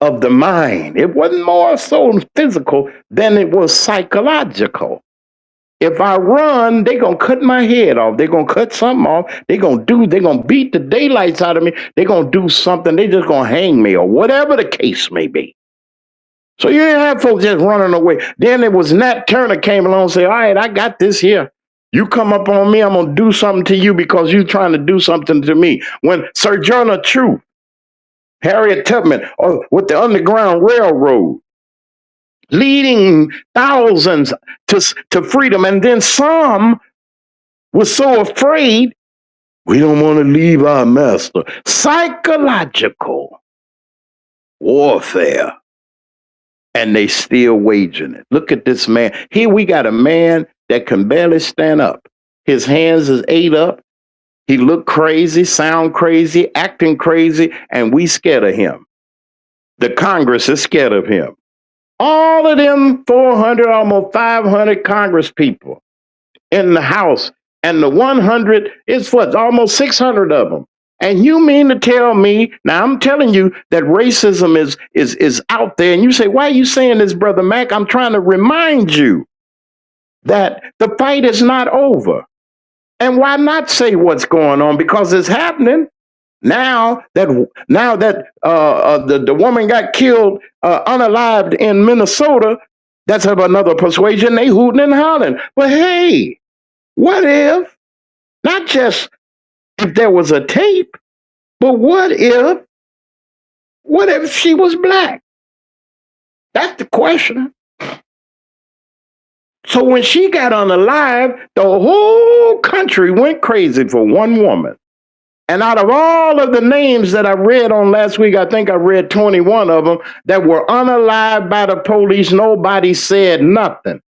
of the mind. It wasn't more so physical than it was psychological. If I run, they're going to cut my head off. They're going to cut something off. They're going to beat the daylights out of me. They're going to do something. They're just going to hang me or whatever the case may be. So you didn't have folks just running away. Then it was Nat Turner came along and said, all right, I got this here. You come up on me, I'm going to do something to you because you're trying to do something to me. When Sojourner Truth, Harriet Tubman, with the Underground Railroad, leading thousands to freedom. And then some were so afraid, we don't want to leave our master. Psychological warfare. And they still waging it. Look at this man. Here we got a man that can barely stand up. His hands is ate up. He look crazy, sound crazy, acting crazy, and we scared of him. The Congress is scared of him. All of them 400, almost 500 Congress people in the House, and the 100 is what, almost 600 of them. And you mean to tell me, now I'm telling you that racism is out there, and you say, why are you saying this, Brother Mack? I'm trying to remind you that the fight is not over. And why not say what's going on? Because it's happening. Now that the woman got killed unalived in Minnesota, that's of another persuasion. They hooting and hollering. But hey, what if, not just if there was a tape, but what if she was black? That's the question. So when she got unalive, the whole country went crazy for one woman. And out of all of the names that I read on last week, I think I read 21 of them that were unalived by the police. Nobody said nothing.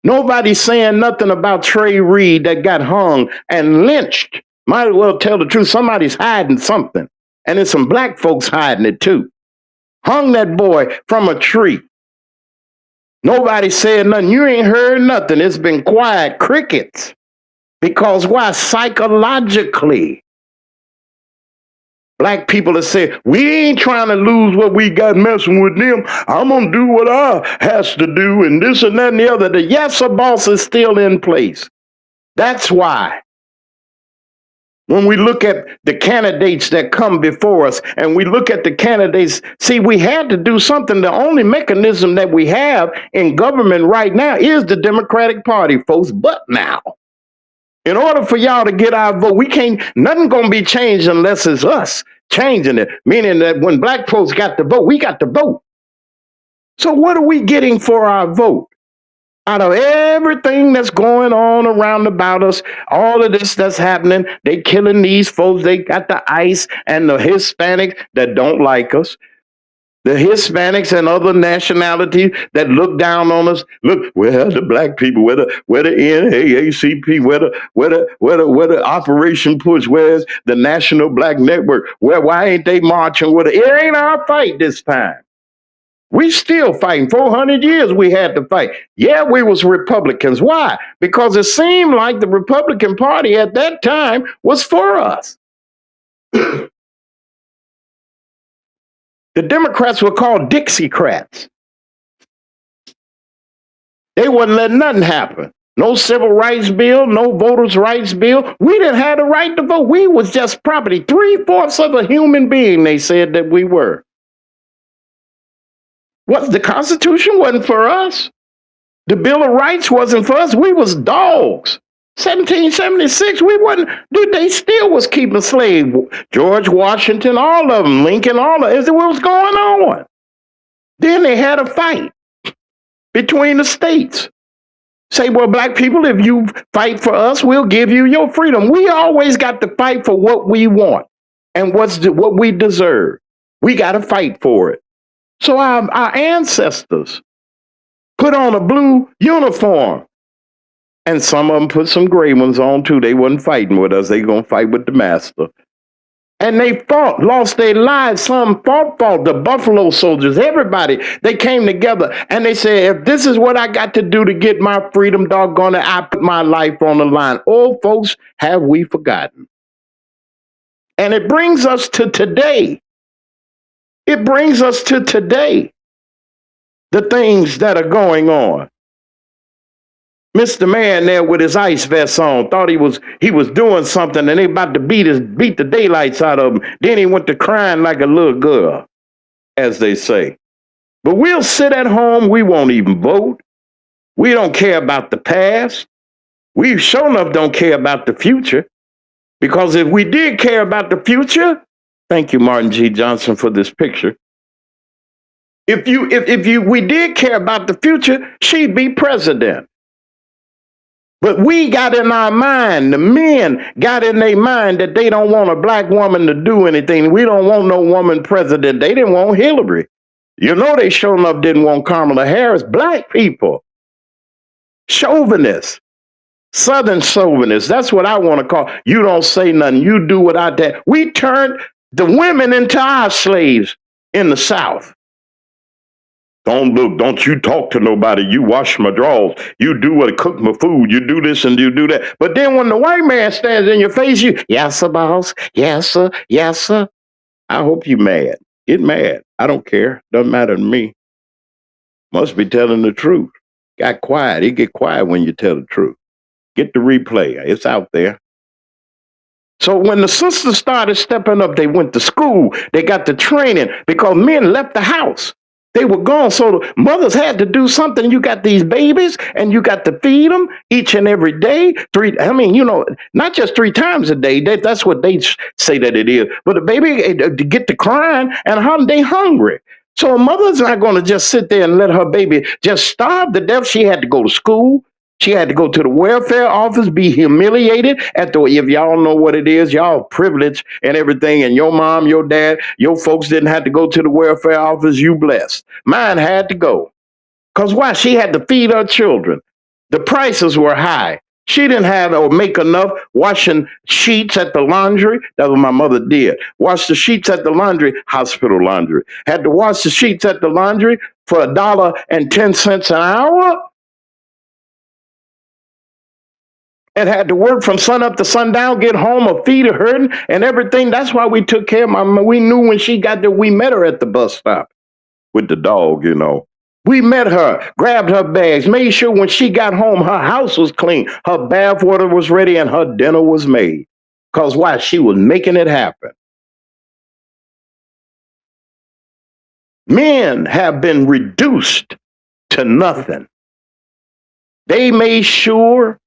Nobody saying nothing about Trey Reed that got hung and lynched. Might as well tell the truth. Somebody's hiding something. And there's some black folks hiding it too. Hung that boy from a tree. Nobody said nothing. You ain't heard nothing. It's been quiet, crickets. Because why? Psychologically, black people have said, we ain't trying to lose what we got messing with them. I'm going to do what I has to do and this and that and the other. The yes boss is still in place. That's why when we look at the candidates that come before us and we look at the candidates, see, we had to do something. The only mechanism that we have in government right now is the Democratic Party, folks. But now, in order for y'all to get our vote, we can't, nothing gonna be changed unless it's us changing it. Meaning that when black folks got the vote, we got the vote. So what are we getting for our vote? Out of everything that's going on around about us, all of this that's happening, they killing these folks, they got the ICE and the Hispanics that don't like us. The Hispanics and other nationalities that look down on us. Look, where the black people, where the NAACP, where the Operation Push, where's the National Black Network? Why ain't they marching with it? It ain't our fight this time. We still fighting. 400 years we had to fight. Yeah, we was Republicans. Why? Because it seemed like the Republican Party at that time was for us. The Democrats were called Dixiecrats. They wouldn't let nothing happen. No civil rights bill, no voters' rights bill. We didn't have the right to vote. We was just property. 3/4 of a human being, they said that we were. What, the Constitution wasn't for us. The Bill of Rights wasn't for us. We was dogs. 1776, we wasn't, dude, they still was keeping slaves. George Washington, all of them, Lincoln, all of it. What was going on? Then they had a fight between the states. Say, well, black people, if you fight for us, we'll give you your freedom. We always got to fight for what we want and what we deserve. We got to fight for it. So our ancestors put on a blue uniform. And some of them put some gray ones on too. They wasn't fighting with us. They gonna fight with the master. And they fought, lost their lives. Some fought. The Buffalo Soldiers, everybody, they came together and they said, if this is what I got to do to get my freedom, doggone it, I put my life on the line. Oh, folks, have we forgotten? And it brings us to today. It brings us to today. The things that are going on. Mr. Man there with his ice vest on thought he was doing something and they about to beat the daylights out of him. Then he went to crying like a little girl, as they say. But we'll sit at home. We won't even vote. We don't care about the past. We sure enough don't care about the future. Because if we did care about the future, thank you, Martin G. Johnson, for this picture. If we did care about the future, she'd be president. But we got in our mind, the men got in their mind that they don't want a black woman to do anything. We don't want no woman president. They didn't want Hillary. You know they sure enough didn't want Kamala Harris. Black people. Chauvinists. Southern chauvinists. That's what I want to call. You don't say nothing. You do what I did. We turned the women into our slaves in the South. Don't you talk to nobody. You wash my drawers. You do what, cook my food. You do this and you do that. But then when the white man stands in your face, yes, sir, boss. Yes, sir. Yes, sir. I hope you mad. Get mad. I don't care. Doesn't matter to me. Must be telling the truth. Got quiet. It get quiet when you tell the truth. Get the replay. It's out there. So when the sisters started stepping up, they went to school. They got the training because men left the house. They were gone. So the mothers had to do something. You got these babies and you got to feed them each and every day. Not just 3 times a day. That's what they say that it is. But the baby to get to crying and they hungry. So a mother's not going to just sit there and let her baby just starve to death. She had to go to school. She had to go to the welfare office, be humiliated if y'all know what it is, y'all privileged and everything, and your mom, your dad, your folks didn't have to go to the welfare office, you blessed. Mine had to go. Because why? She had to feed her children. The prices were high. She didn't have or make enough washing sheets at the laundry. That's what my mother did. Wash the sheets at the laundry, hospital laundry. Had to wash the sheets at the laundry for $1.10 an hour. And had to work from sun up to sundown, get home, her feet are hurting and everything. That's why we took care of my mom. We knew when she got there, we met her at the bus stop with the dog, We met her, grabbed her bags, made sure when she got home, her house was clean, her bath water was ready, and her dinner was made. Because why? She was making it happen. Men have been reduced to nothing. They made sure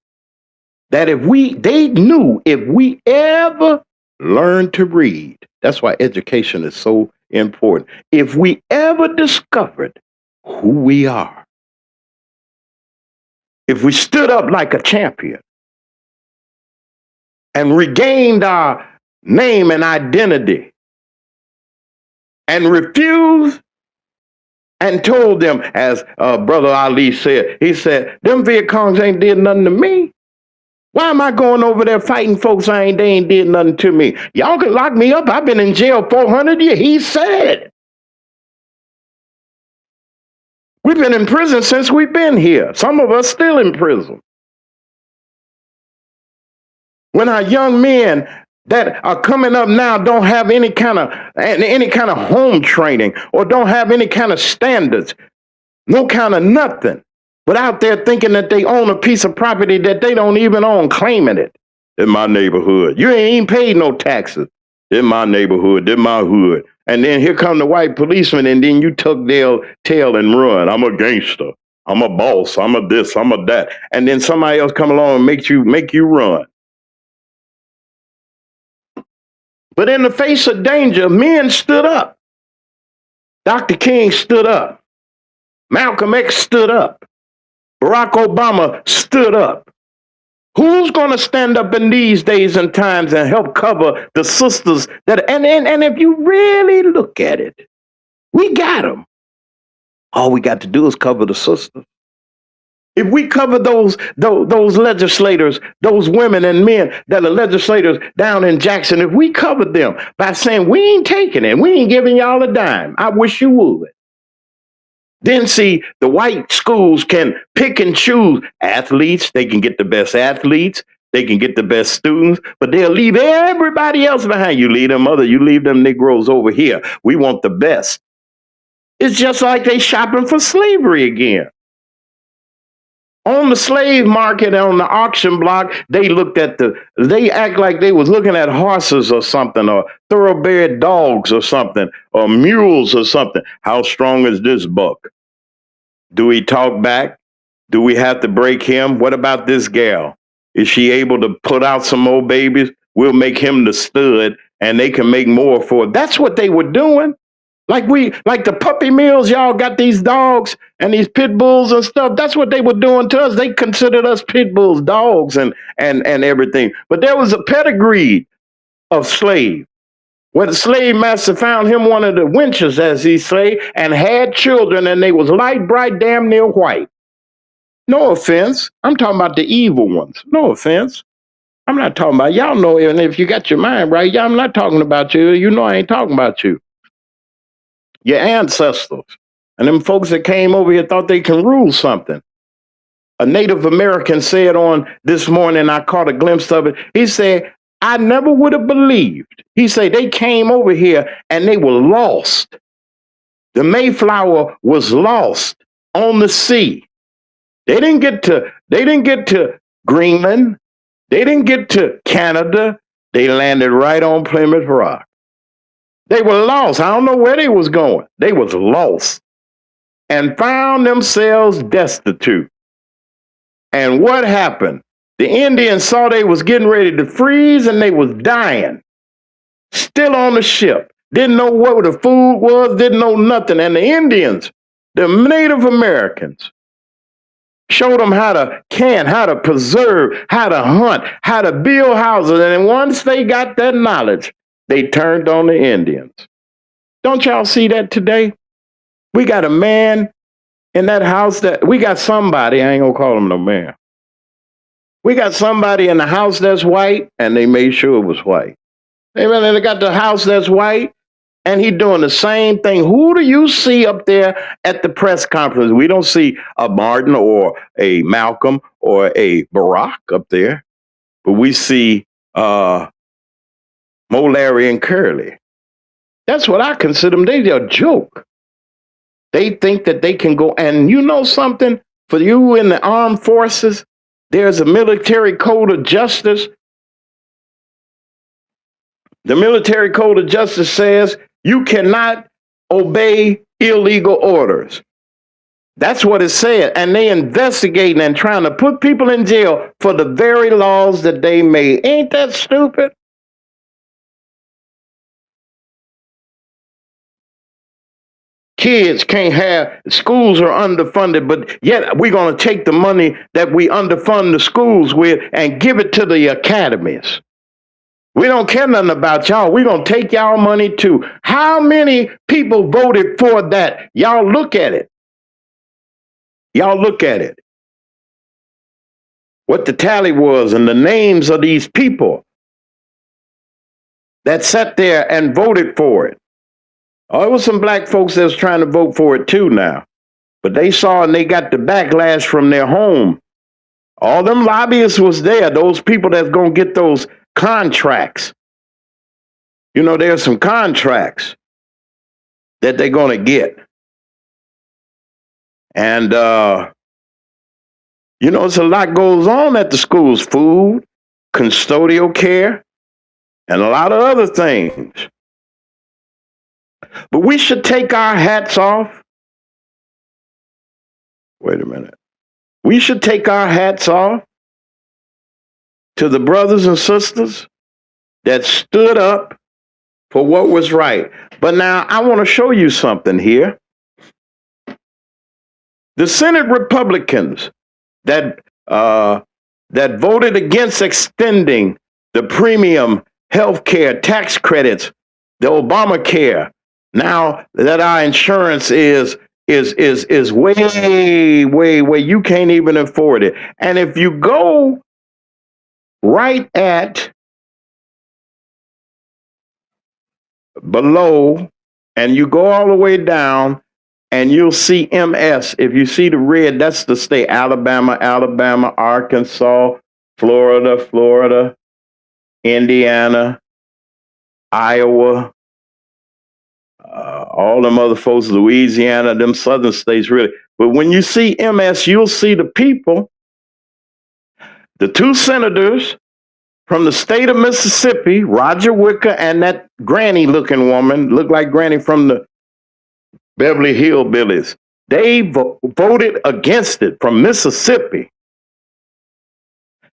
that they knew if we ever learned to read, that's why education is so important. If we ever discovered who we are, if we stood up like a champion and regained our name and identity and refused and told them, as Brother Ali said, he said, them Viet Congs ain't did nothing to me. Why am I going over there fighting folks they ain't did nothing to me? Y'all can lock me up. I've been in jail 400 years. He said. We've been in prison since we've been here. Some of us still in prison. When our young men that are coming up now don't have any kind of home training or don't have any kind of standards, no kind of nothing, but out there thinking that they own a piece of property that they don't even own, claiming it. In my neighborhood. You ain't even paid no taxes. In my neighborhood, in my hood. And then here come the white policeman, and then you tuck their tail and run. I'm a gangster. I'm a boss. I'm a this. I'm a that. And then somebody else come along and make you run. But in the face of danger, men stood up. Dr. King stood up. Malcolm X stood up. Barack Obama stood up. Who's going to stand up in these days and times and help cover the sisters and if you really look at it, we got them. All we got to do is cover the sisters. If we cover those legislators, those women and men that are legislators down in Jackson, if we cover them by saying we ain't taking it, we ain't giving y'all a dime, I wish you would. Then see, the white schools can pick and choose athletes. They can get the best athletes. They can get the best students, but they'll leave everybody else behind. You leave them Negroes over here. We want the best. It's just like they shopping for slavery again. On the slave market, on the auction block, they act like they was looking at horses or something, or thoroughbred dogs or something, or mules or something. How strong is this buck? Do we talk back? Do we have to break him? What about this gal? Is she able to put out some more babies? We'll make him the stud and they can make more for it. That's what they were doing. Like the puppy mills, y'all got these dogs and these pit bulls and stuff. That's what they were doing to us. They considered us pit bulls, dogs and everything. But there was a pedigree of slave. Where the slave master found him one of the wenches, as he say, and had children, and they was light, bright, damn near white. No offense. I'm talking about the evil ones. No offense. I'm not talking about, y'all know, and if you got your mind right, y'all, I'm not talking about you. You know I ain't talking about you. Your ancestors. And them folks that came over here thought they can rule something. A Native American said on This Morning, I caught a glimpse of it. He said, I never would have believed. He said they came over here and they were lost. The Mayflower was lost on the sea. They didn't get to Greenland. They didn't get to Canada. They landed right on Plymouth Rock. They were lost. I don't know where they was going. They was lost and found themselves destitute. And what happened? The Indians saw they was getting ready to freeze and they was dying. Still on the ship. Didn't know what the food was, didn't know nothing. And the Indians, the Native Americans, showed them how to can, how to preserve, how to hunt, how to build houses. And once they got that knowledge, they turned on the Indians. Don't y'all see that today? We got a man in that house we got somebody, I ain't gonna call him no man. We got somebody in the house that's white, and they made sure it was white. Amen. They got the house that's white, and he doing the same thing. Who do you see up there at the press conference? We don't see a Martin or a Malcolm or a Barack up there, but we see Mo, Larry, and Curly. That's what I consider them. They're a joke. They think that they can go, and you know something? For you in the armed forces, there's a military code of justice. The military code of justice says you cannot obey illegal orders. That's what it said. And they investigating and trying to put people in jail for the very laws that they made. Ain't that stupid? Kids can't have, schools are underfunded, but yet we're going to take the money that we underfund the schools with and give it to the academies. We don't care nothing about y'all. We're going to take y'all money too. How many people voted for that? Y'all look at it. Y'all look at it. What the tally was and the names of these people that sat there and voted for it. Oh, it was some black folks that was trying to vote for it too now. But they saw and they got the backlash from their home. All them lobbyists was there, those people that's going to get those contracts. You know, there's some contracts that they're going to get. And, you know, it's a lot goes on at the schools, food, custodial care, and a lot of other things. But we should take our hats off. Wait a minute. We should take our hats off to the brothers and sisters that stood up for what was right. But now I want to show you something here. The Senate Republicans that voted against extending the premium health care tax credits, the Obamacare, now that our insurance is way, you can't even afford it. And if you go right at below and you go all the way down and you'll see MS. If you see the red, that's the state: Alabama, Arkansas, Florida, Indiana, Iowa, all them other folks, Louisiana, them southern states, really. But when you see MS, you'll see the people, the two senators from the state of Mississippi, Roger Wicker and that granny-looking woman, looked like Granny from the Beverly Hillbillies. They voted against it from Mississippi.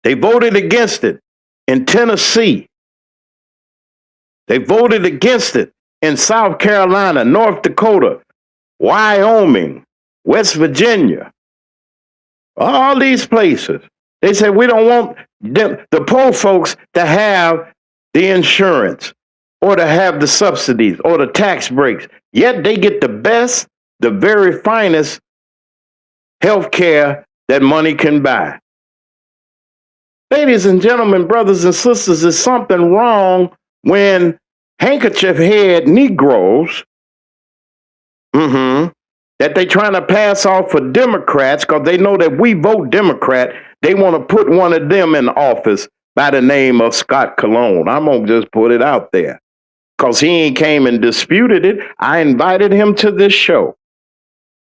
They voted against it in Tennessee. They voted against it in South Carolina, North Dakota, Wyoming, West Virginia, all these places. They said, we don't want the poor folks to have the insurance or to have the subsidies or the tax breaks. Yet they get the best, the very finest health care that money can buy. Ladies and gentlemen, brothers and sisters, there's something wrong when handkerchief head Negroes that they trying to pass off for Democrats because they know that we vote Democrat. They want to put one of them in office by the name of Scott Cologne. I'm going to just put it out there because he ain't came and disputed it. I invited him to this show.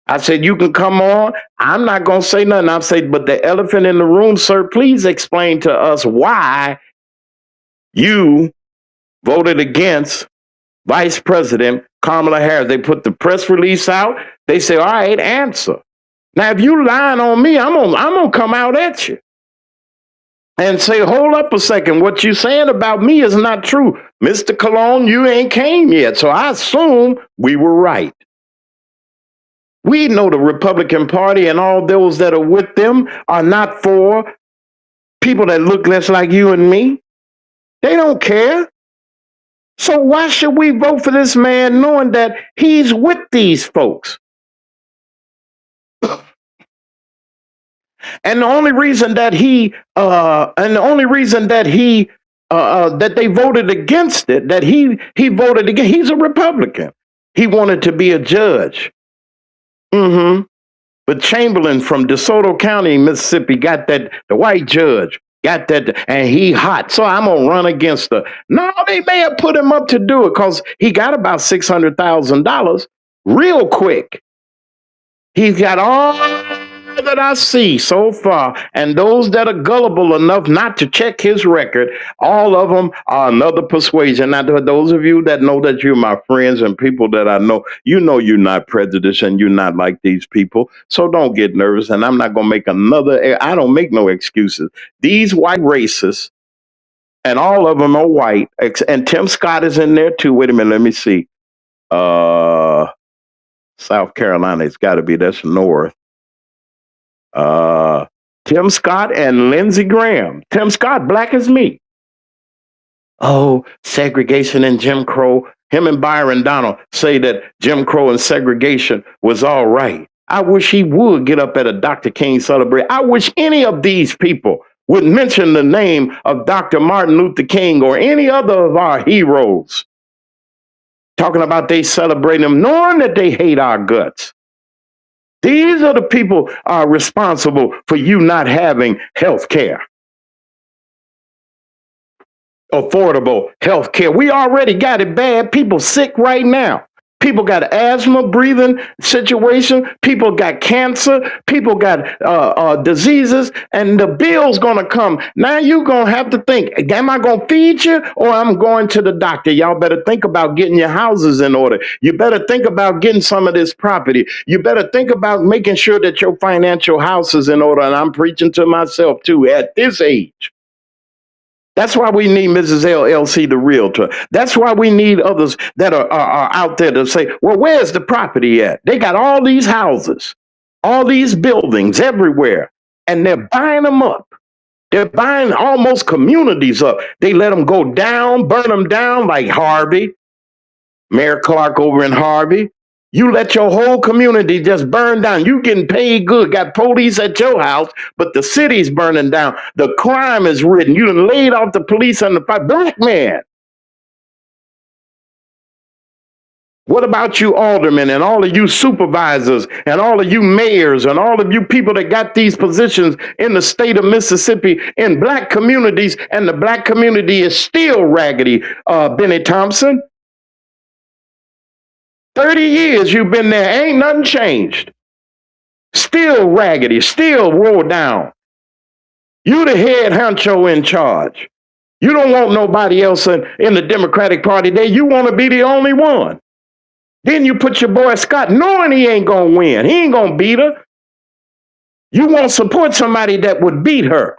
I said, you can come on. I'm not going to say nothing. I said, but the elephant in the room, sir, please explain to us why you voted against Vice President Kamala Harris. They put the press release out. They say, all right, answer. Now, if you lying on me, I'm gonna come out at you and say, hold up a second. What you saying about me is not true. Mr. Cologne, you ain't came yet. So I assume we were right. We know the Republican Party and all those that are with them are not for people that look less like you and me. They don't care. So why should we vote for this man knowing that he's with these folks? And the only reason that that they voted against it, that he voted against, he's a Republican. He wanted to be a judge. But Chamberlain from DeSoto County, Mississippi, got that, the white judge, got that, and he hot. So I'm going to run against her. No, they may have put him up to do it because he got about $600,000 real quick. He's got all that I see so far, and those that are gullible enough not to check his record, all of them are another persuasion. Now, to those of you that know that you're my friends and people that I know you're not prejudiced and you're not like these people, so don't get nervous. And I'm not going to make I don't make no excuses. These white racists, and all of them are white, and Tim Scott is in there too. Wait a minute, let me see. South Carolina, it's got to be, that's north. Tim Scott and Lindsey Graham. Tim Scott, black as me. Oh, segregation and Jim Crow. Him and Byron Donald say that Jim Crow and segregation was all right. I wish he would get up at a Dr. King celebration. I wish any of these people would mention the name of Dr. Martin Luther King or any other of our heroes. Talking about they celebrate them, knowing that they hate our guts. These are the people are responsible for you not having health care. Affordable health care. We already got it bad. People sick right now. People got asthma, breathing situation. People got cancer. People got diseases, and the bill's gonna come. Now you're gonna have to think: am I gonna feed you, or I'm going to the doctor? Y'all better think about getting your houses in order. You better think about getting some of this property. You better think about making sure that your financial house is in order. And I'm preaching to myself too at this age. That's why we need Mrs. LLC, the realtor. That's why we need others that are out there to say, well, where's the property at? They got all these houses, all these buildings everywhere, and they're buying them up. They're buying almost communities up. They let them go down, burn them down like Harvey, Mayor Clark over in Harvey. You let your whole community just burn down. You getting paid good, got police at your house, but the city's burning down. The crime is ridden. You done laid off the police and the fight. Black man. What about you aldermen and all of you supervisors and all of you mayors and all of you people that got these positions in the state of Mississippi in black communities, and the black community is still raggedy, Benny Thompson? 30 years you've been there, ain't nothing changed. Still raggedy, still rolled down. You the head honcho in charge. You don't want nobody else in the Democratic Party there. You want to be the only one. Then you put your boy Scott, knowing he ain't going to win. He ain't going to beat her. You want to support somebody that would beat her.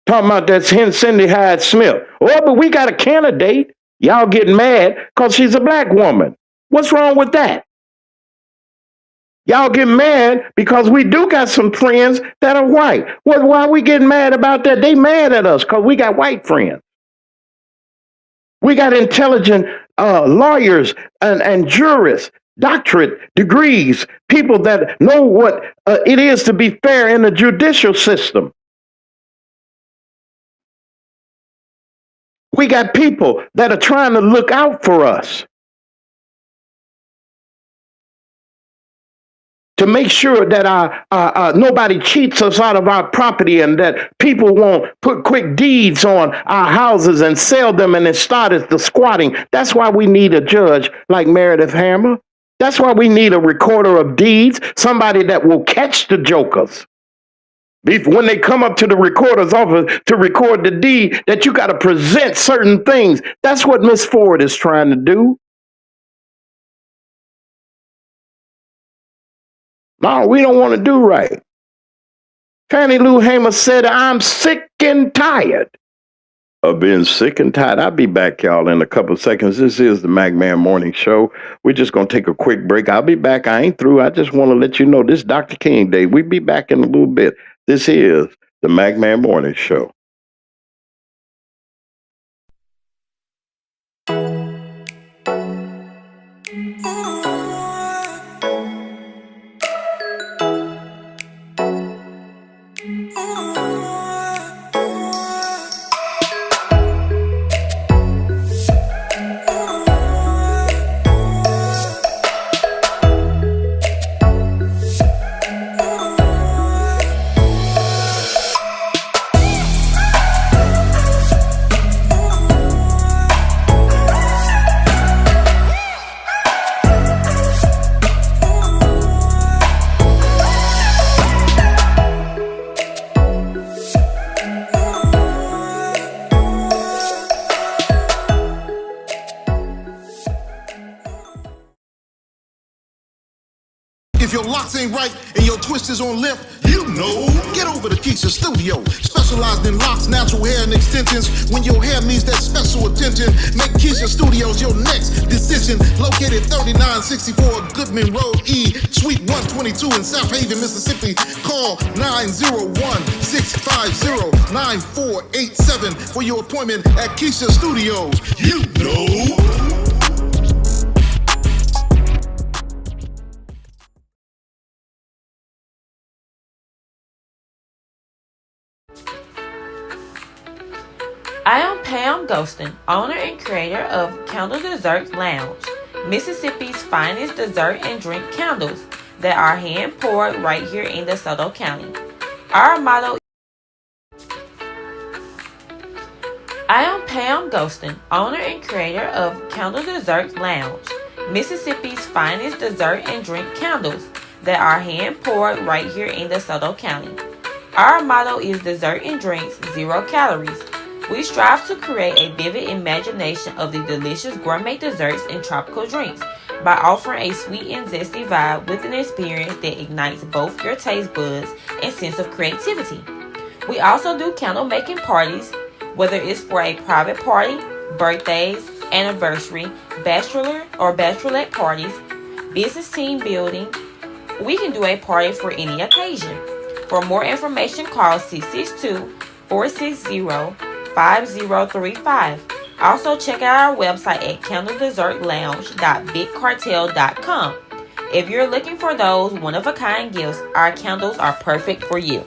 Talking about that Cindy Hyde Smith. Oh, but we got a candidate. Y'all getting mad because she's a black woman. What's wrong with that? Y'all get mad because we do got some friends that are white. Well, why are we getting mad about that? They mad at us because we got white friends. We got intelligent lawyers and jurists, doctorate degrees, people that know what it is to be fair in the judicial system. We got people that are trying to look out for us. to make sure that nobody cheats us out of our property and that people won't put quick deeds on our houses and sell them and then start as the squatting. That's why we need a judge like Meredith Hammer. That's why we need a recorder of deeds, somebody that will catch the jokers. When they come up to the recorder's office to record the deed, that you got to present certain things. That's what Miss Ford is trying to do. No, we don't want to do right. Fannie Lou Hamer said, I'm sick and tired of being sick and tired. I'll be back, y'all, in a couple of seconds. This is the Mack Man Morning Show. We're just going to take a quick break. I'll be back. I ain't through. I just want to let you know this Dr. King Day. We'll be back in a little bit. This is the Mack Man Morning Show.
If your locks ain't right and your twist is on limp, you know. Get over to Keisha Studio. Specialized in locks, natural hair, and extensions. When your hair needs that special attention, make Keisha Studios your next decision. Located 3964 Goodman Road E, Suite 122 in South Haven, Mississippi. Call 901-650-9487 for your appointment at Keisha Studios. You know.
I am Pam Ghostin, owner and creator of Candle Dessert Lounge, Mississippi's finest dessert and drink candles that are hand poured right here in DeSoto County. Our motto I am Pam Ghostin, owner and creator of Candle Dessert Lounge, Mississippi's finest dessert and drink candles that are hand poured right here in DeSoto County. Our motto is dessert and drinks, 0 calories. We strive to create a vivid imagination of the delicious gourmet desserts and tropical drinks by offering a sweet and zesty vibe with an experience that ignites both your taste buds and sense of creativity. We also do candle making parties, whether it's for a private party, birthdays, anniversary, bachelor or bachelorette parties, business team building. We can do a party for any occasion. For more information, call 662-460-5035. Also, check out our website at candledessertlounge.bigcartel.com. If you're looking for those one-of-a-kind gifts, our candles are perfect for you.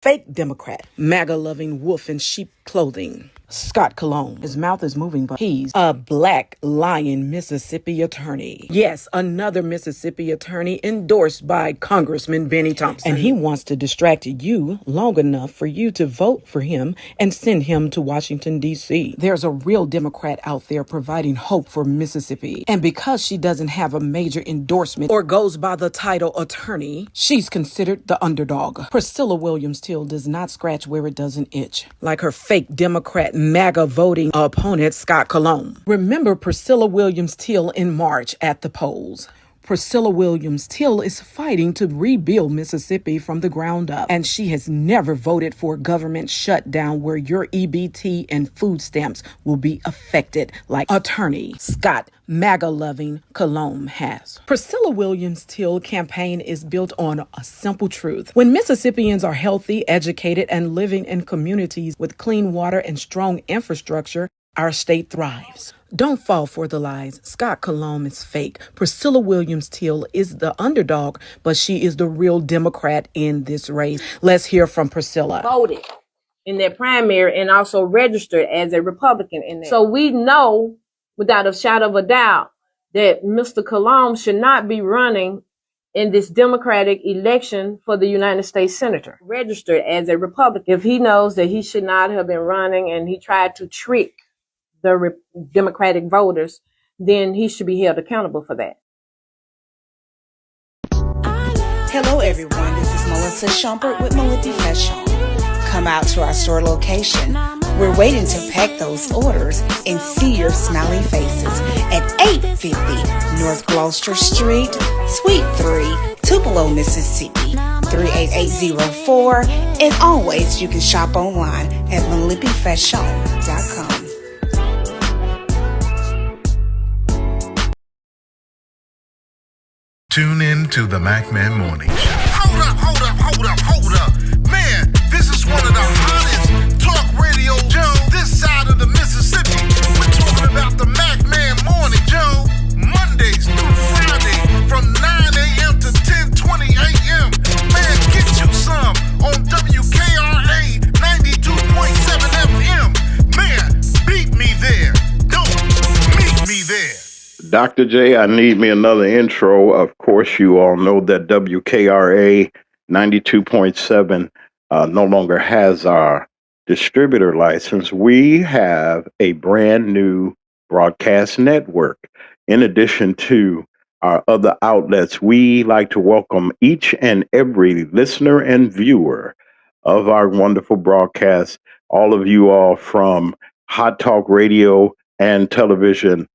Fake Democrat, MAGA-loving wolf in sheep clothing. Scott Cologne. His mouth is moving, but he's a black lion Mississippi attorney. Yes, another Mississippi attorney endorsed by Congressman Benny Thompson. And he wants to distract you long enough for you to vote for him and send him to Washington, D.C. There's a real Democrat out there providing hope for Mississippi. And because she doesn't have a major endorsement or goes by the title attorney, she's considered the underdog. Priscilla Williams Till does not scratch where it doesn't itch, like her fake Democrat MAGA voting opponent, Scott Cologne. Remember Priscilla Williams Till in March at the polls. Priscilla Williams Till is fighting to rebuild Mississippi from the ground up, and she has never voted for a government shutdown where your EBT and food stamps will be affected like attorney Scott MAGA-loving Cologne has. Priscilla Williams Till campaign is built on a simple truth. When Mississippians are healthy, educated, and living in communities with clean water and strong infrastructure, our state thrives. Don't fall for the lies. Scott Cologne is fake. Priscilla Williams Till is the underdog, but she is the real Democrat in this race. Let's hear from Priscilla.
Voted in that primary and also registered as a Republican in there. So we know without a shadow of a doubt that Mr. Colomb should not be running in this Democratic election for the United States Senator, registered as a Republican. If he knows that he should not have been running and he tried to trick the Democratic voters, then he should be held accountable for that.
Hello everyone, this is Melissa Schumpert with Melody Fashion. Come out to our store location. We're waiting to pack those orders and see your smiley faces at 850 North Gloucester Street, Suite 3, Tupelo, Mississippi, 38804. And always you can shop online at melipifashion.com.
Tune in to the Mack Man Morning Show.
Hold up. Man, this is one of the hottest talk radio shows this side of the Mississippi. We're talking about the Mack Man Morning Show, Mondays through Friday from 9 a.m. to 10:20 a.m. Man, get you some on WKRA 92.7 FM. Man, beat me there. Don't meet me there.
Dr. J, I need me another intro. Of course, you all know that WKRA 92.7 no longer has our distributor license. We have a brand new broadcast network. In addition to our other outlets, we like to welcome each and every listener and viewer of our wonderful broadcast, all of you all from Hot Talk Radio and Television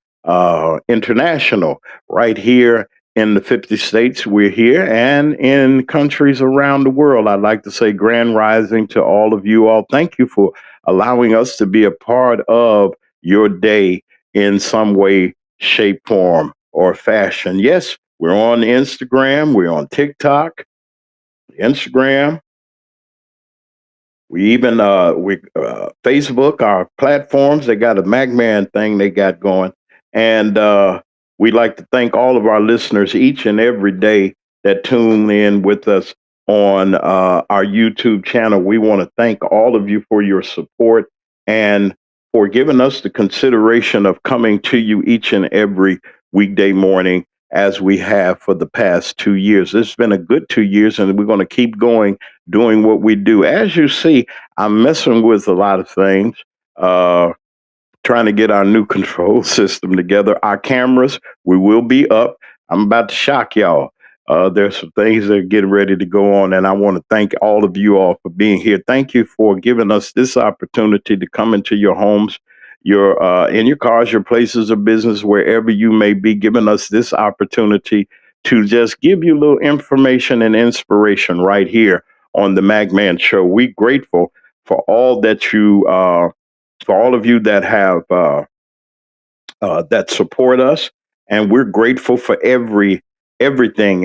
International, right here in the 50 states. We're here, and in countries around the world. I'd like to say grand rising to all of you all. Thank you for allowing us to be a part of your day in some way, shape, form, or fashion. Yes, we're on Instagram, we're on TikTok, Instagram. We even Facebook, our platforms. They got a MacMan thing they got going, and we'd like to thank all of our listeners each and every day that tune in with us on our YouTube channel. We want to thank all of you for your support and for giving us the consideration of coming to you each and every weekday morning, as we have for the past 2 years. It's been a good 2 years, and we're going to keep going doing what we do. As you see, I'm messing with a lot of things, trying to get our new control system together. Our cameras, we will be up. I'm about to shock y'all. There's some things that are getting ready to go on, and I want to thank all of you all for being here. Thank you for giving us this opportunity to come into your homes, your in your cars, your places of business, wherever you may be, giving us this opportunity to just give you a little information and inspiration right here on the MacMan Show. We're grateful for all that you, for all of you that have that support us, and we're grateful for everything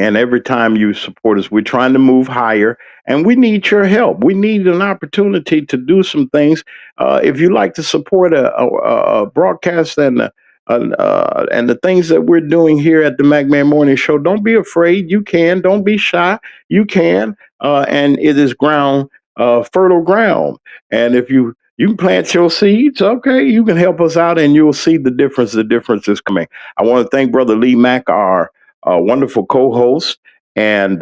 and every time you support us. We're trying to move higher, and we need your help. We need an opportunity to do some things. If you like to support a broadcast and the things that we're doing here at the MacMan Morning Show, don't be afraid. You can. Don't be shy. You can, and it is fertile ground. And if you can plant your seeds, okay, you can help us out, and you'll see the difference. The difference is coming. I want to thank Brother Lee Mack, our wonderful co-host and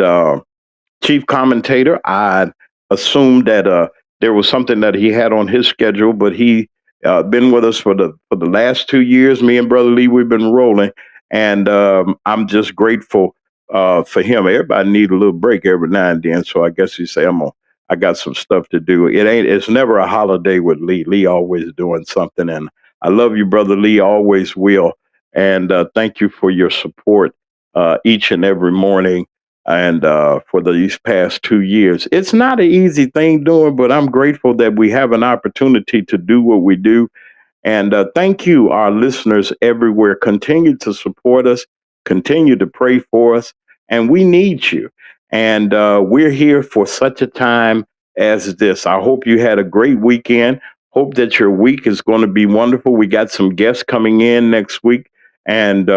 chief commentator. I assumed that there was something that he had on his schedule, but he been with us for the last 2 years. Me and Brother Lee, we've been rolling, and I'm just grateful for him. Everybody need a little break every now and then, so I guess he say I got some stuff to do. It's never a holiday with Lee. Lee always doing something, and I love you, Brother Lee. Always will, and thank you for your support each and every morning, and for these past 2 years. It's not an easy thing doing, but I'm grateful that we have an opportunity to do what we do. And thank you, our listeners everywhere. Continue to support us, continue to pray for us, and we need you. And we're here for such a time as this. I hope you had a great weekend. Hope that your week is going to be wonderful. We got some guests coming in next week, and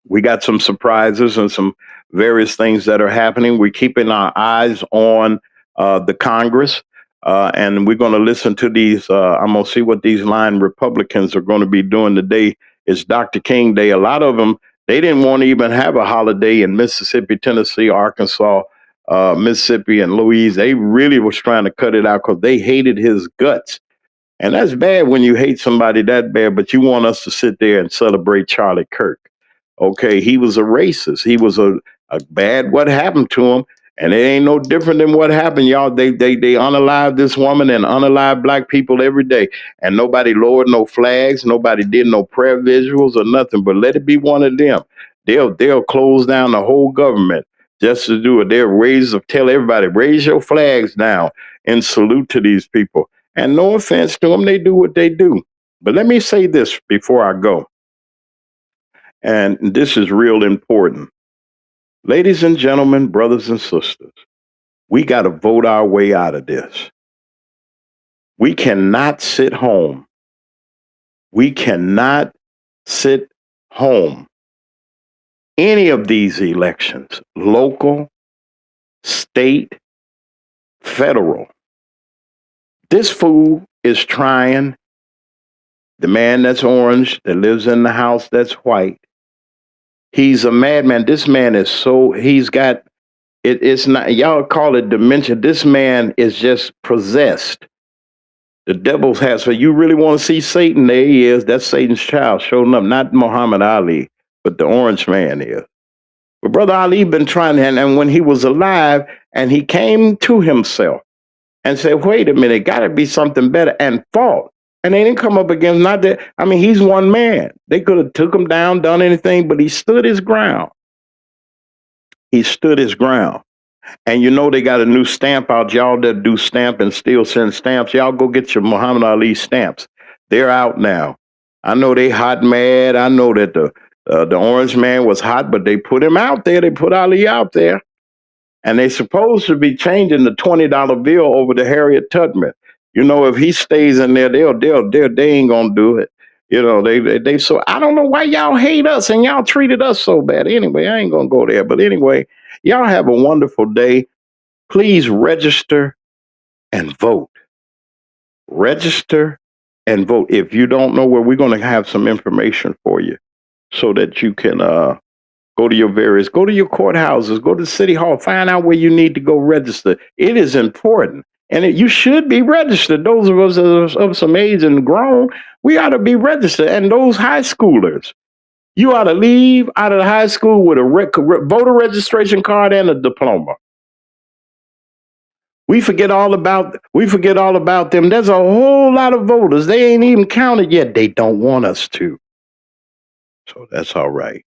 we got some surprises and some various things that are happening. We're keeping our eyes on the Congress. And we're going to listen to these. I'm going to see what these lying Republicans are going to be doing today. It's Dr. King Day. A lot of them, they didn't want to even have a holiday in Mississippi, Tennessee, Arkansas, Mississippi, and Louisiana. They really was trying to cut it out because they hated his guts. And that's bad when you hate somebody that bad, but you want us to sit there and celebrate Charlie Kirk. Okay, he was a racist. He was a bad what happened to him. And it ain't no different than what happened, y'all. They unalive this woman and unalive black people every day. And nobody lowered no flags. Nobody did no prayer visuals or nothing. But let it be one of them. They'll close down the whole government just to do it. They'll tell everybody, raise your flags down and salute to these people. And no offense to them, they do what they do. But let me say this before I go. And this is real important. Ladies and gentlemen, brothers and sisters, we got to vote our way out of this. We cannot sit home. We cannot sit home. Any of these elections, local, state, federal, this fool is trying, the man that's orange, that lives in the house that's white, he's a madman. This man is he's got, it's not, y'all call it dementia. This man is just possessed. The devil's has, so you really want to see Satan? There he is. That's Satan's child showing up, not Muhammad Ali, but the orange man is. But Brother Ali been trying, and when he was alive, and he came to himself and said, wait a minute, got to be something better, and fought. And they didn't come up against, not that, I mean, he's one man. They could have took him down, done anything, but he stood his ground. He stood his ground. And you know they got a new stamp out. Y'all that do stamp and still send stamps, y'all go get your Muhammad Ali stamps. They're out now. I know they hot mad. I know that the orange man was hot, but they put him out there. They put Ali out there. And they supposed to be changing the $20 bill over to Harriet Tubman. You know, if he stays in there, they ain't gonna do it. You know, they so I don't know why y'all hate us and y'all treated us so bad. Anyway, I ain't gonna go there. But anyway, y'all have a wonderful day. Please register and vote. Register and vote. If you don't know where, we're going to have some information for you so that you can go to your courthouses, go to City Hall, find out where you need to go register. It is important. And you should be registered. Those of us of some age and grown, we ought to be registered. And those high schoolers, you ought to leave out of the high school with a voter registration card and a diploma. We forget all about them. There's a whole lot of voters. They ain't even counted yet. They don't want us to. So that's all right.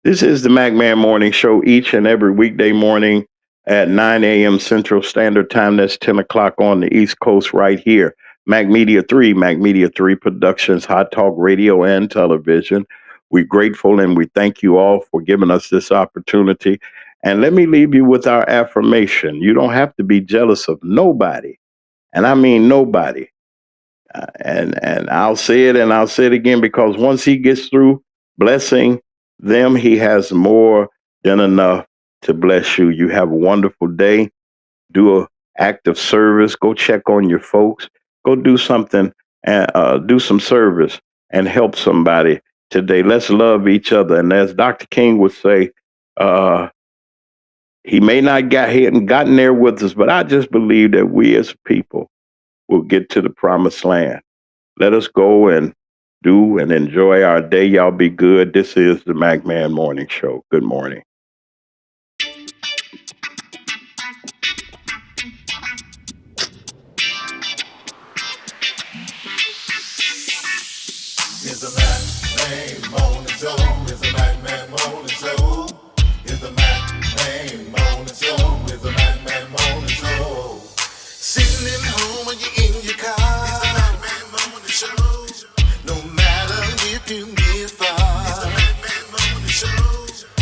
This is the Mack Man Morning Show each and every weekday morning at 9 a.m. Central Standard Time. That's 10 o'clock on the East Coast right here. Mack Media 3 Productions, Hot Talk Radio and Television. We're grateful and we thank you all for giving us this opportunity. And let me leave you with our affirmation. You don't have to be jealous of nobody. And I mean nobody. And I'll say it and I'll say it again, because once he gets through blessing them, he has more than enough to bless you. You have a wonderful day. Do an act of service. Go check on your folks. Go do something and do some service and help somebody today. Let's love each other. And as Dr. King would say, he may not gotten there with us, but I just believe that we as people will get to the promised land. Let us go and do and enjoy our day. Y'all be good. This is the Mack Man Morning Show. Good morning.
It's the Mack Man Morning Show. It's the Mack Man Morning Show. It's the Mack Man Morning Show. It's the Mack Man Morning Show. Sitting at home when you're in your car. It's the Mack Man Morning Show. No matter if you get far. It's the Mack Man Morning Show.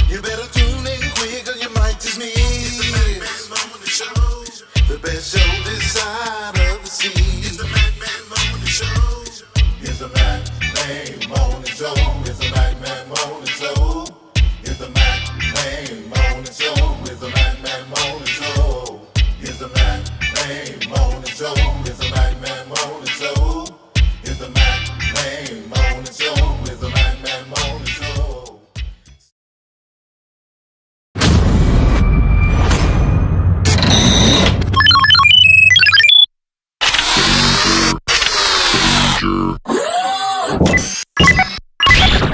You better tune in quick or you might just miss. It's the Mack Man Morning Show. The best show this side of the sea. It's the Mack Man Morning Show. It's the Mack Man Morning Show. It's the Mack Man Morning Show.